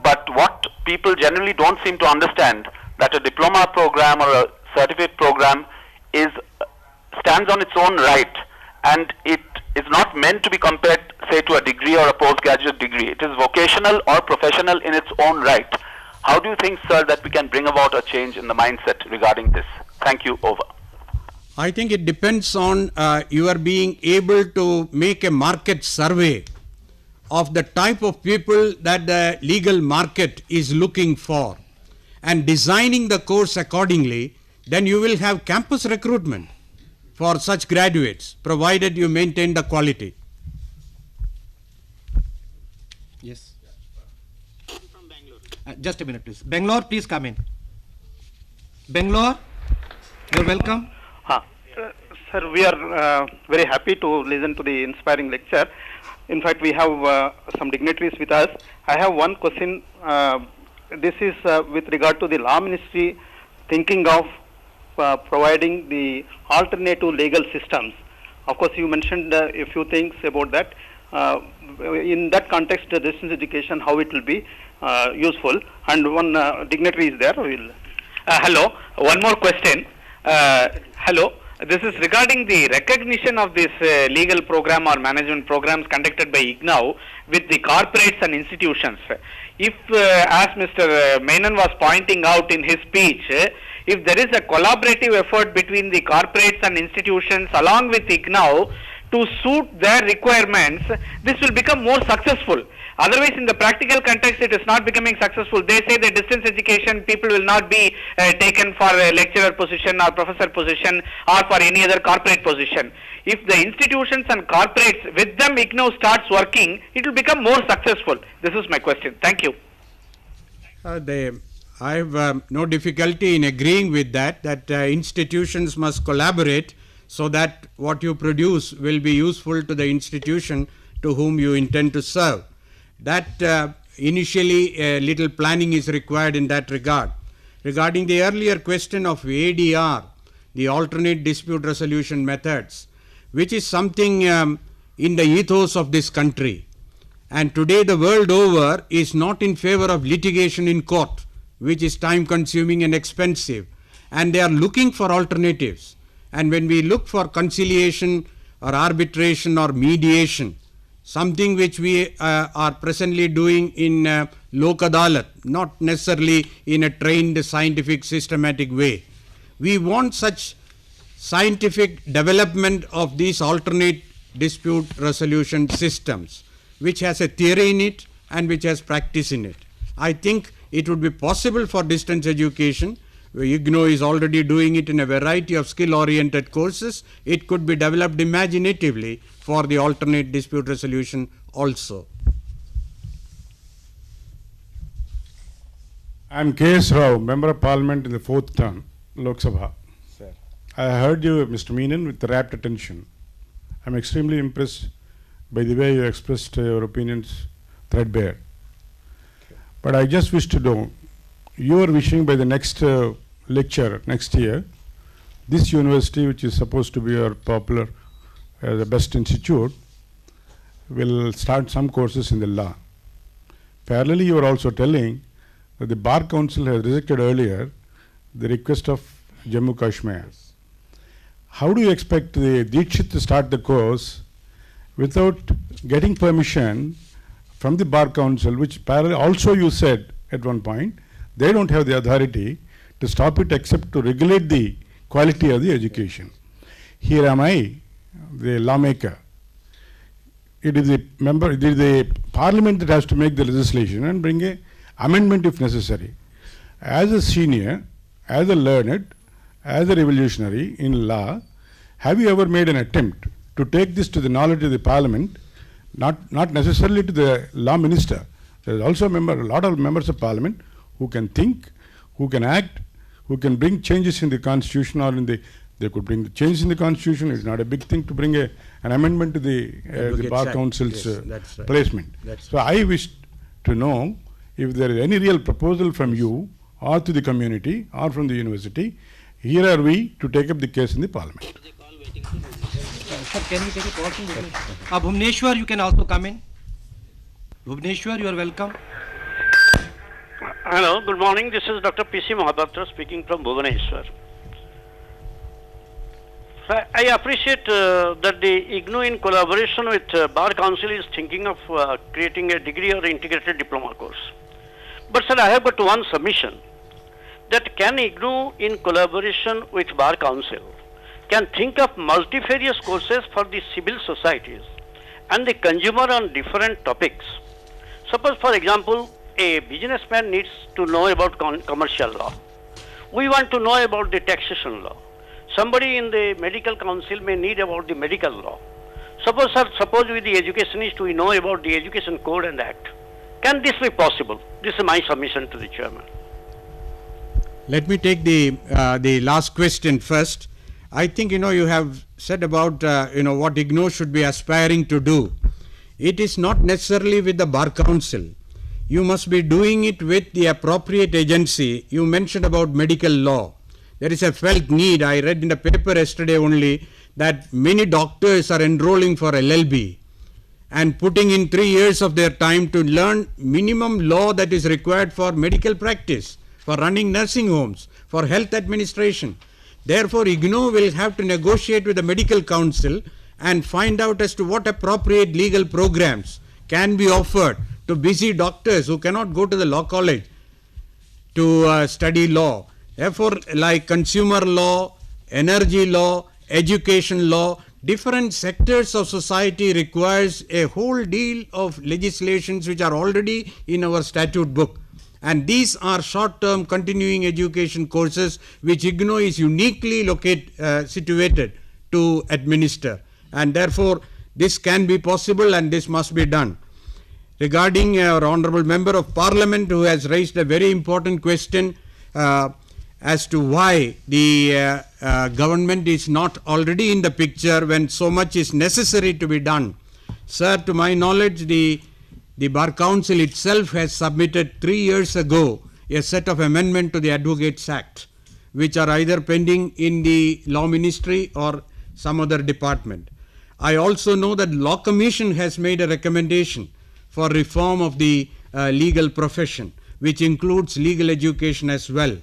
But what people generally don't seem to understand, that a diploma program or a certificate program stands on its own right, and it is not meant to be compared, say, to a degree or a postgraduate degree. It is vocational or professional in its own right. How do you think, sir, that we can bring about a change in the mindset regarding this? Thank you. Over. I think it depends on you are being able to make a market survey of the type of people that the legal market is looking for and designing the course accordingly. Then you will have campus recruitment for such graduates, provided you maintain the quality. Yes. From Bangalore. Just a minute, please. Bangalore, please come in. Bangalore, you're welcome. Sir, we are very happy to listen to the inspiring lecture. In fact, we have some dignitaries with us. I have one question. This is with regard to the law ministry thinking of providing the alternative legal systems. Of course, you mentioned a few things about that. In that context, distance education, how it will be useful. And one dignitary is there. Hello. One more question. Hello. This is regarding the recognition of this legal program or management programs conducted by IGNOU with the corporates and institutions. If, as Mr. Menon was pointing out in his speech, if there is a collaborative effort between the corporates and institutions along with IGNOU to suit their requirements, this will become more successful. Otherwise, in the practical context, it is not becoming successful. They say that distance education, people will not be taken for a lecturer position or professor position or for any other corporate position. If the institutions and corporates, with them IGNOU starts working, it will become more successful. This is my question. Thank you. I have no difficulty in agreeing with that institutions must collaborate so that what you produce will be useful to the institution to whom you intend to serve. That initially a little planning is required in that regard. Regarding the earlier question of ADR, the alternate dispute resolution methods, which is something in the ethos of this country, and today the world over is not in favor of litigation in court, which is time consuming and expensive, and they are looking for alternatives. And when we look for conciliation or arbitration or mediation, something which we are presently doing in Lok Adalat, not necessarily in a trained scientific systematic way. We want such scientific development of these alternate dispute resolution systems, which has a theory in it and which has practice in it. I think it would be possible for distance education. IGNOU is already doing it in a variety of skill-oriented courses. It could be developed imaginatively for the alternate dispute resolution also. I am K.S. Rao, Member of Parliament in the 4th term, Lok Sabha. Sir. I heard you, Mr. Menon, with rapt attention. I am extremely impressed by the way you expressed your opinions threadbare. Okay. But I just wish to know, you are wishing by the next lecture next year, this university, which is supposed to be your popular the best institute, will start some courses in the law. Parallelly, you are also telling that the Bar Council has rejected earlier the request of Jammu Kashmir. Yes. How do you expect the Dikshit to start the course without getting permission from the Bar Council, which also you said at one point, they don't have the authority to stop it except to regulate the quality of the education. Here am I, the lawmaker. It is the parliament that has to make the legislation and bring a amendment if necessary. As a senior, as a learned, as a revolutionary in law, Have you ever made an attempt to take this to the knowledge of the Parliament, not necessarily to the law minister? There is also a lot of members of Parliament who can think, who can act, who can bring changes in the Constitution, or they could bring the changes in the Constitution. It's not a big thing to bring an amendment to the Bar Council's placement. So I wish to know if there is any real proposal from you or to the community or from the university. Here are we to take up the case in the Parliament. Sir, can we take a call from Bhuvneshwar? Bhuvneshwar, you can also come in. Bhuvneshwar, you are welcome. Hello, good morning. This is Dr. P.C. Mohapatra speaking from Bhubaneswar. I appreciate that the IGNOU in collaboration with Bar Council is thinking of creating a degree or integrated diploma course. But sir, I have got one submission, that can IGNOU in collaboration with Bar Council can think of multifarious courses for the civil societies and the consumer on different topics. Suppose for example, a businessman needs to know about commercial law. We want to know about the taxation law. Somebody in the medical council may need about the medical law. Suppose with the educationists we know about the education code and act. Can this be possible? This is my submission to the chairman. Let me take the last question first. I think you have said about what IGNOU should be aspiring to do. It is not necessarily with the Bar Council. You must be doing it with the appropriate agency. You mentioned about medical law. There is a felt need. I read in the paper yesterday only that many doctors are enrolling for LLB and putting in 3 years of their time to learn minimum law that is required for medical practice, for running nursing homes, for health administration. Therefore, IGNOU will have to negotiate with the medical council and find out as to what appropriate legal programs can be offered to busy doctors who cannot go to the law college to study law. Therefore, like consumer law, energy law, education law, different sectors of society requires a whole deal of legislations which are already in our statute book. And these are short-term continuing education courses which IGNOU is uniquely situated to administer. And therefore, this can be possible and this must be done. Regarding our Honourable Member of Parliament who has raised a very important question as to why the government is not already in the picture when so much is necessary to be done. Sir, to my knowledge, the Bar Council itself has submitted 3 years ago a set of amendment to the Advocates Act, which are either pending in the Law Ministry or some other department. I also know that Law Commission has made a recommendation for reform of the legal profession, which includes legal education as well,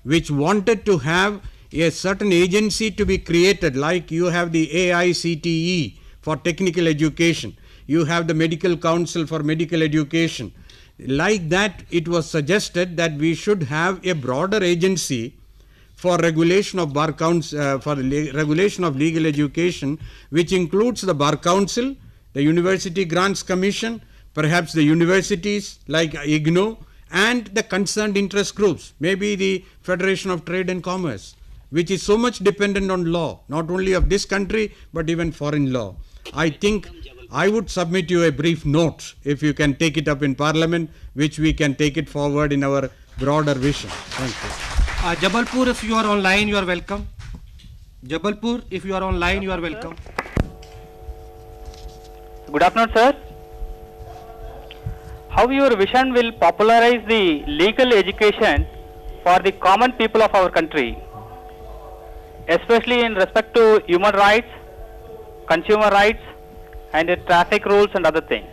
which wanted to have a certain agency to be created, like you have the AICTE for technical education, you have the Medical Council for medical education. Like that, it was suggested that we should have a broader agency for regulation of Bar Council, regulation of legal education, which includes the Bar Council, the University Grants Commission, perhaps the universities like IGNOU, and the concerned interest groups, maybe the Federation of Trade and Commerce, which is so much dependent on law, not only of this country, but even foreign law. I think I would submit you a brief note, if you can take it up in Parliament, which we can take it forward in our broader vision. Thank you. Jabalpur, if you are online, you are welcome. Jabalpur, if you are online, you are welcome. Good afternoon, sir. How your vision will popularize the legal education for the common people of our country, especially in respect to human rights, consumer rights, and the traffic rules and other things?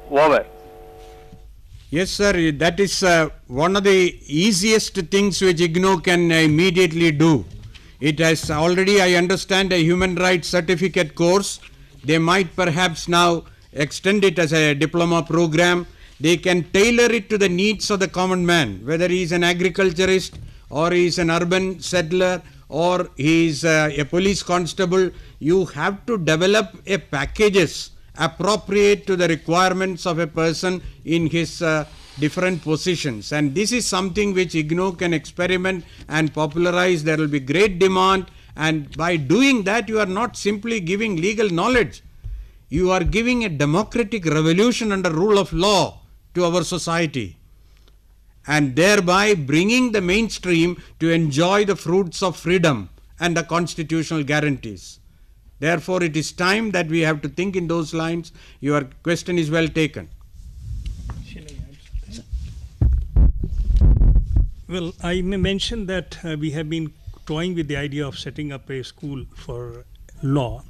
Over. Yes, sir, that is one of the easiest things which IGNOU can immediately do. It has already, I understand, a human rights certificate course. They might perhaps now extend it as a diploma program. They can tailor it to the needs of the common man, whether he is an agriculturist or he is an urban settler or he is a police constable. You have to develop a packages appropriate to the requirements of a person in his different positions, and this is something which IGNOU can experiment and popularize. There will be great demand And by doing that, you are not simply giving legal knowledge. You are giving a democratic revolution under rule of law to our society, and thereby bringing the mainstream to enjoy the fruits of freedom and the constitutional guarantees. Therefore, it is time that we have to think in those lines. Your question is well taken. Well, I may mention that we have been toying with the idea of setting up a school for law,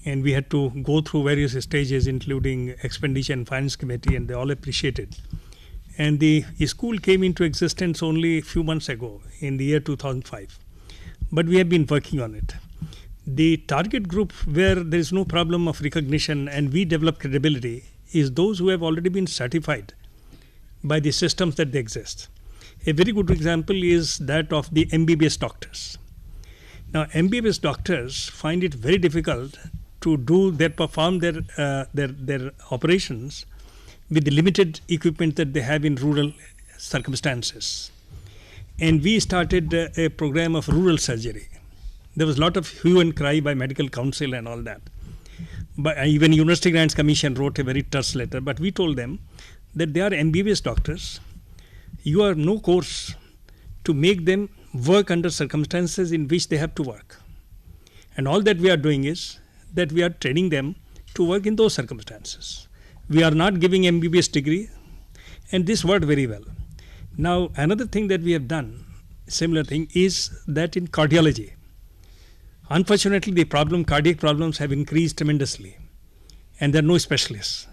and we had to go through various stages, including expenditure and finance committee, and they all appreciated. And the school came into existence only a few months ago, in the year 2005. But we have been working on it. The target group where there is no problem of recognition and we develop credibility is those who have already been certified by the systems that they exist. A very good example is that of the MBBS doctors. Now, MBBS doctors find it very difficult to perform their operations with the limited equipment that they have in rural circumstances. And we started a program of rural surgery. There was a lot of hue and cry by medical council and all that. But even University Grants Commission wrote a very terse letter, but we told them that they are MBBS doctors. You have no course to make them work under circumstances in which they have to work. And all that we are doing is that we are training them to work in those circumstances. We are not giving MBBS degree, and this worked very well. Now, another thing that we have done, similar thing, is that in cardiology, unfortunately, the cardiac problems have increased tremendously, and there are no specialists.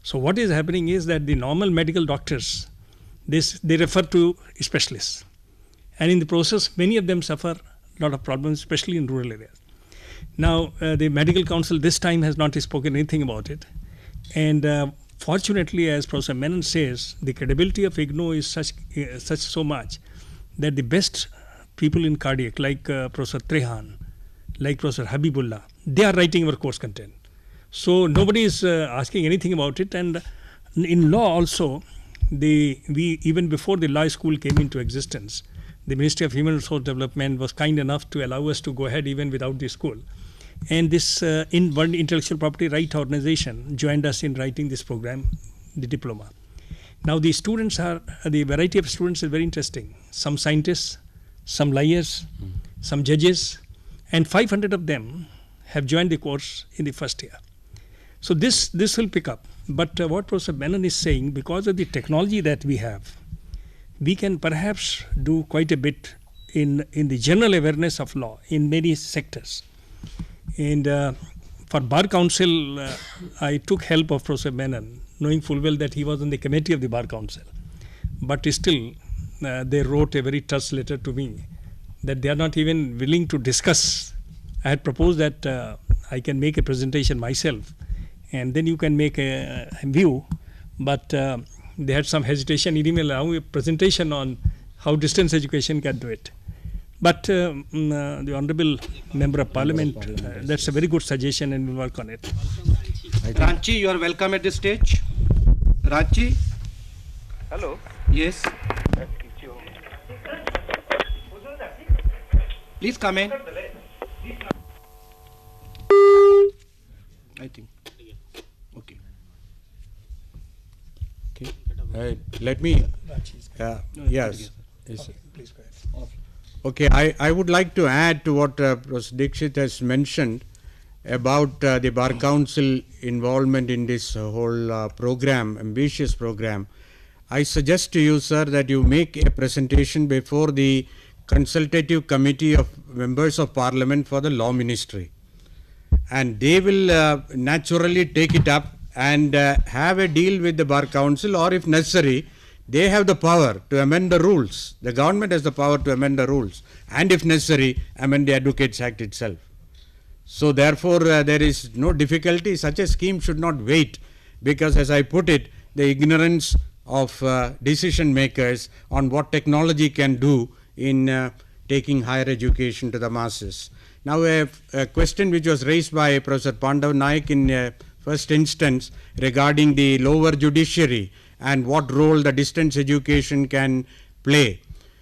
So what is happening is that the normal medical doctors, they refer to specialists, and in the process, many of them suffer a lot of problems, especially in rural areas. Now, the medical council this time has not spoken anything about it, and fortunately, as Professor Menon says, the credibility of IGNOU is so much that the best people in cardiac, like Professor Trehan, like Professor Habibullah, they are writing our course content. So nobody is asking anything about it. And in law also, even before the law school came into existence, the Ministry of Human Resource Development was kind enough to allow us to go ahead even without the school. And this World Intellectual Property Right Organization joined us in writing this program, the diploma. Now the variety of students is very interesting. Some scientists, some lawyers, some judges, and 500 of them have joined the course in the first year. So this will pick up. But what Professor Menon is saying, because of the technology that we have, we can perhaps do quite a bit in the general awareness of law in many sectors. And for Bar Council, I took help of Professor Menon, knowing full well that he was on the committee of the Bar Council. But still, they wrote a very terse letter to me that they are not even willing to discuss. I had proposed that I can make a presentation myself, and then you can make a view. But they had some hesitation in even allowing a presentation on how distance education can do it. But the Honorable Member of Parliament, that's a very good suggestion, and we'll work on it. Ranchi, you are welcome at this stage. Ranchi? Hello. Yes. Please come in. I think. Okay. Let me. Yes. Please go ahead. Okay, I would like to add to what Professor Dixit has mentioned about the Bar Council involvement in this whole program, ambitious program. I suggest to you, sir, that you make a presentation before the consultative committee of members of parliament for the law ministry, and they will naturally take it up and have a deal with the Bar Council, or if necessary, they have the power to amend the rules. The government has the power to amend the rules, and if necessary, amend the Advocates Act itself. So therefore, there is no difficulty. Such a scheme should not wait, because as I put it, the ignorance of decision makers on what technology can do in taking higher education to the masses. Now, a question which was raised by Professor Pandav Naik in first instance regarding the lower judiciary and what role the distance education can play.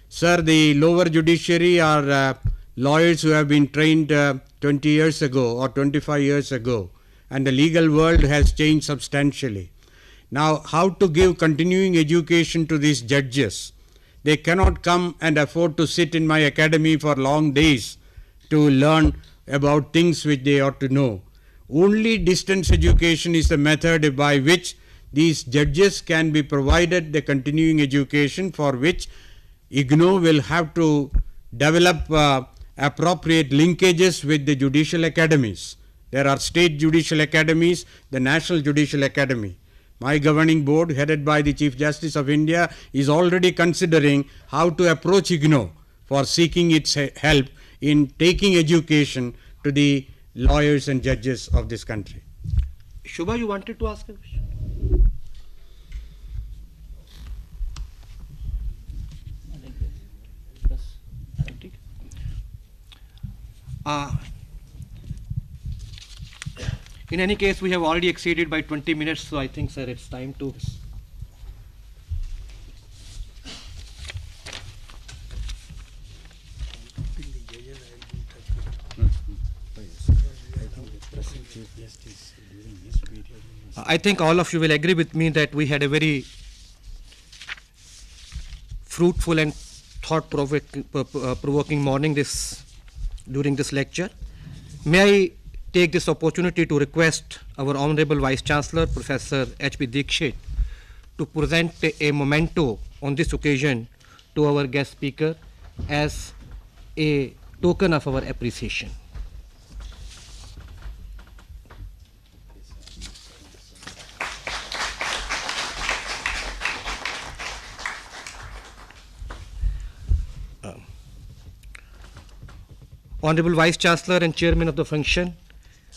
Sir, the lower judiciary are lawyers who have been trained 20 years ago or 25 years ago, and the legal world has changed substantially. Now, how to give continuing education to these judges? They cannot come and afford to sit in my academy for long days to learn about things which they ought to know. Only distance education is the method by which these judges can be provided the continuing education, for which IGNOU will have to develop appropriate linkages with the judicial academies. There are state judicial academies, the National Judicial Academy. My governing board, headed by the Chief Justice of India, is already considering how to approach IGNOU for seeking its help in taking education to the lawyers and judges of this country. Shubha, you wanted to ask a question? In any case, we have already exceeded by 20 minutes, so I think, sir, it's time to. I think all of you will agree with me that we had a very fruitful and thought-provoking morning during this lecture. May I take this opportunity to request our Honorable Vice Chancellor, Professor H.P. Dikshit, to present a memento on this occasion to our guest speaker as a token of our appreciation. Honorable Vice Chancellor and Chairman of the function,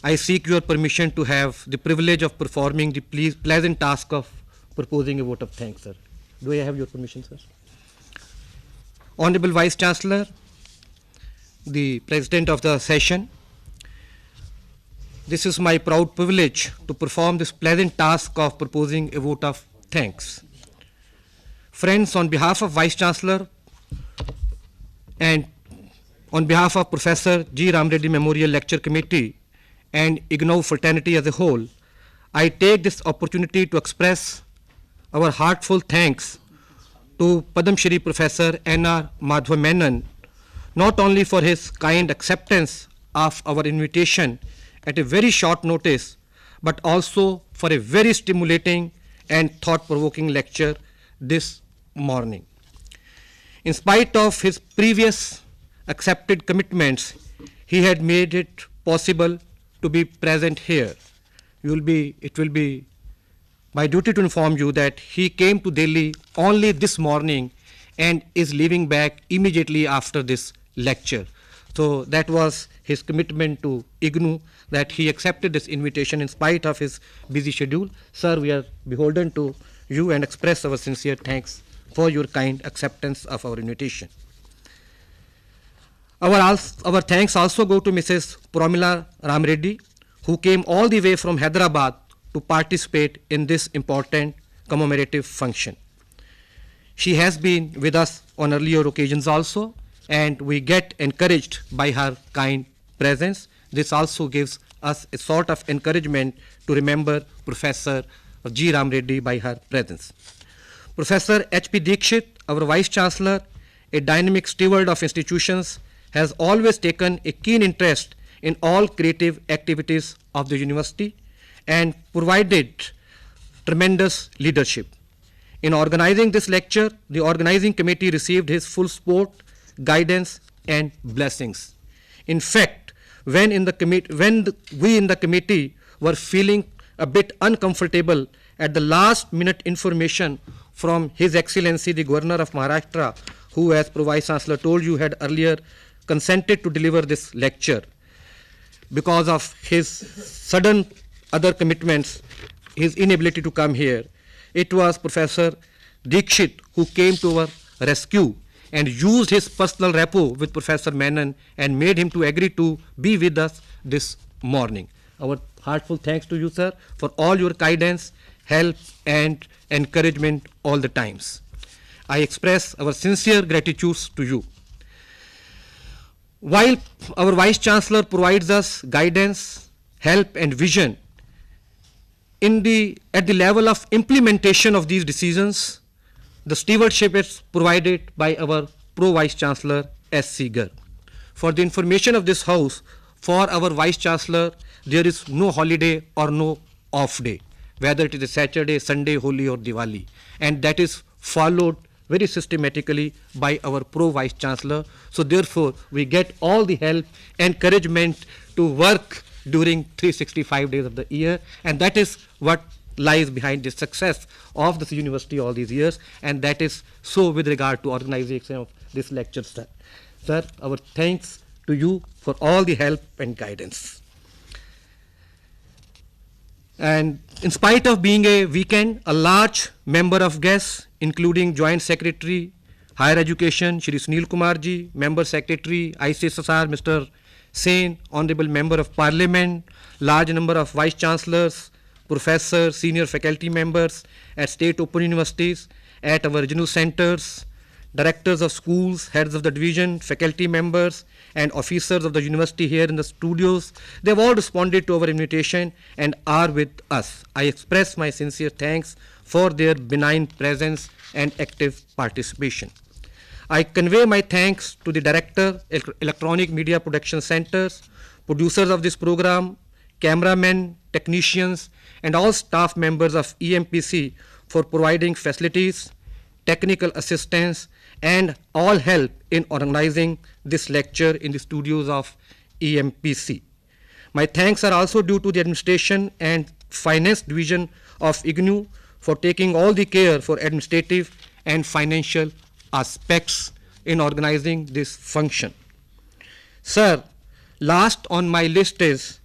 I seek your permission to have the privilege of performing the pleasant task of proposing a vote of thanks, sir. Do I have your permission, sir? Honorable Vice Chancellor, the President of the session, this is my proud privilege to perform this pleasant task of proposing a vote of thanks. Friends, on behalf of Vice Chancellor and on behalf of Professor G. Ram Reddy Memorial Lecture Committee and IGNOU fraternity as a whole, I take this opportunity to express our heartfelt thanks to Padam Shri Professor N.R. Madhav Menon, not only for his kind acceptance of our invitation at a very short notice, but also for a very stimulating and thought-provoking lecture this morning. In spite of his previous accepted commitments, he had made it possible to be present here. It will be my duty to inform you that he came to Delhi only this morning and is leaving back immediately after this lecture. So that was his commitment to IGNOU, that he accepted this invitation in spite of his busy schedule. Sir, we are beholden to you and express our sincere thanks for your kind acceptance of our invitation. Our thanks also go to Mrs. Pramila Ram Reddy, who came all the way from Hyderabad to participate in this important commemorative function. She has been with us on earlier occasions also, and we get encouraged by her kind presence. This also gives us a sort of encouragement to remember Professor G. Ram Reddy by her presence. Professor H.P. Dikshit, our Vice Chancellor, a dynamic steward of institutions, has always taken a keen interest in all creative activities of the university and provided tremendous leadership. In organizing this lecture, the organizing committee received his full support, guidance, and blessings. In fact, when we in the committee were feeling a bit uncomfortable at the last minute information from His Excellency the Governor of Maharashtra, who, as Vice Chancellor told you, had earlier consented to deliver this lecture, because of his sudden other commitments, his inability to come here, it was Professor Dikshit who came to our rescue and used his personal rapport with Professor Menon and made him to agree to be with us this morning. Our heartfelt thanks to you, sir, for all your guidance, help, and encouragement all the times. I express our sincere gratitude to you. While our Vice Chancellor provides us guidance, help and vision at the level of implementation of these decisions, the stewardship is provided by our Pro-Vice Chancellor S.C. Garg. For the information of this House, for our Vice Chancellor, there is no holiday or no off day, whether it is a Saturday, Sunday, Holi or Diwali, and that is followed very systematically by our Pro-Vice Chancellor. So therefore, we get all the help, encouragement to work during 365 days of the year, and that is what lies behind the success of this university all these years, and that is so with regard to organization of this lecture, sir. Sir, our thanks to you for all the help and guidance. And in spite of being a weekend, a large member of guests, including Joint Secretary, Higher Education, Shri Sunil Kumar ji, Member Secretary, ICSSR, Mr. Sen, Honorable Member of Parliament, large number of Vice Chancellors, Professors, Senior Faculty Members at State Open Universities, at our regional centers, Directors of schools, Heads of the division, faculty members, and officers of the university here in the studios. They have all responded to our invitation and are with us. I express my sincere thanks for their benign presence and active participation. I convey my thanks to the Director, Electronic Media Production Centers, producers of this program, cameramen, technicians, and all staff members of EMPC for providing facilities, technical assistance, and all help in organizing this lecture in the studios of EMPC. My thanks are also due to the administration and finance division of IGNOU for taking all the care for administrative and financial aspects in organizing this function. Sir, last on my list is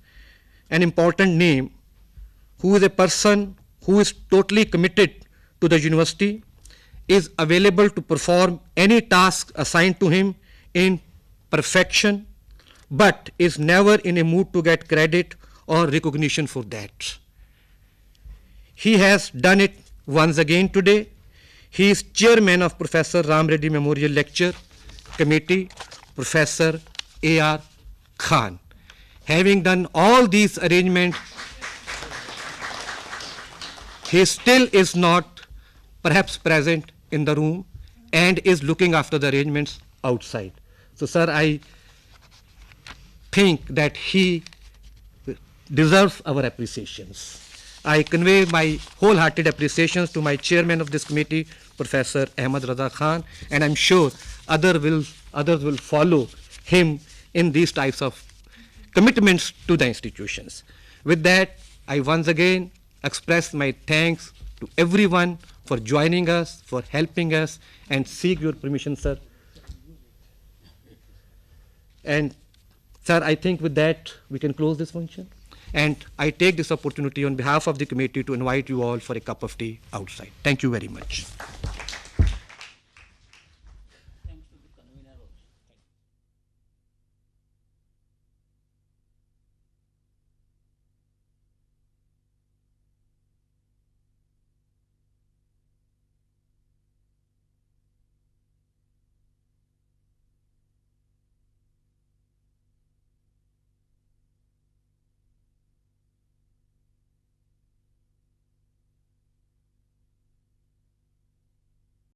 an important name who is a person who is totally committed to the university, is available to perform any task assigned to him in perfection, but is never in a mood to get credit or recognition for that. He has done it once again today. He is chairman of Professor Ram Reddy Memorial Lecture Committee, Professor A.R. Khan. Having done all these arrangements, he still is not perhaps present in the room and is looking after the arrangements outside. So, sir, I think that he deserves our appreciations. I convey my wholehearted appreciations to my chairman of this committee, Professor Ahmad Raza Khan, and I'm sure others will follow him in these types of commitments to the institutions. With that, I once again express my thanks to everyone for joining us, for helping us, and seek your permission, sir. And, sir, I think with that we can close this function. And I take this opportunity on behalf of the committee to invite you all for a cup of tea outside. Thank you very much.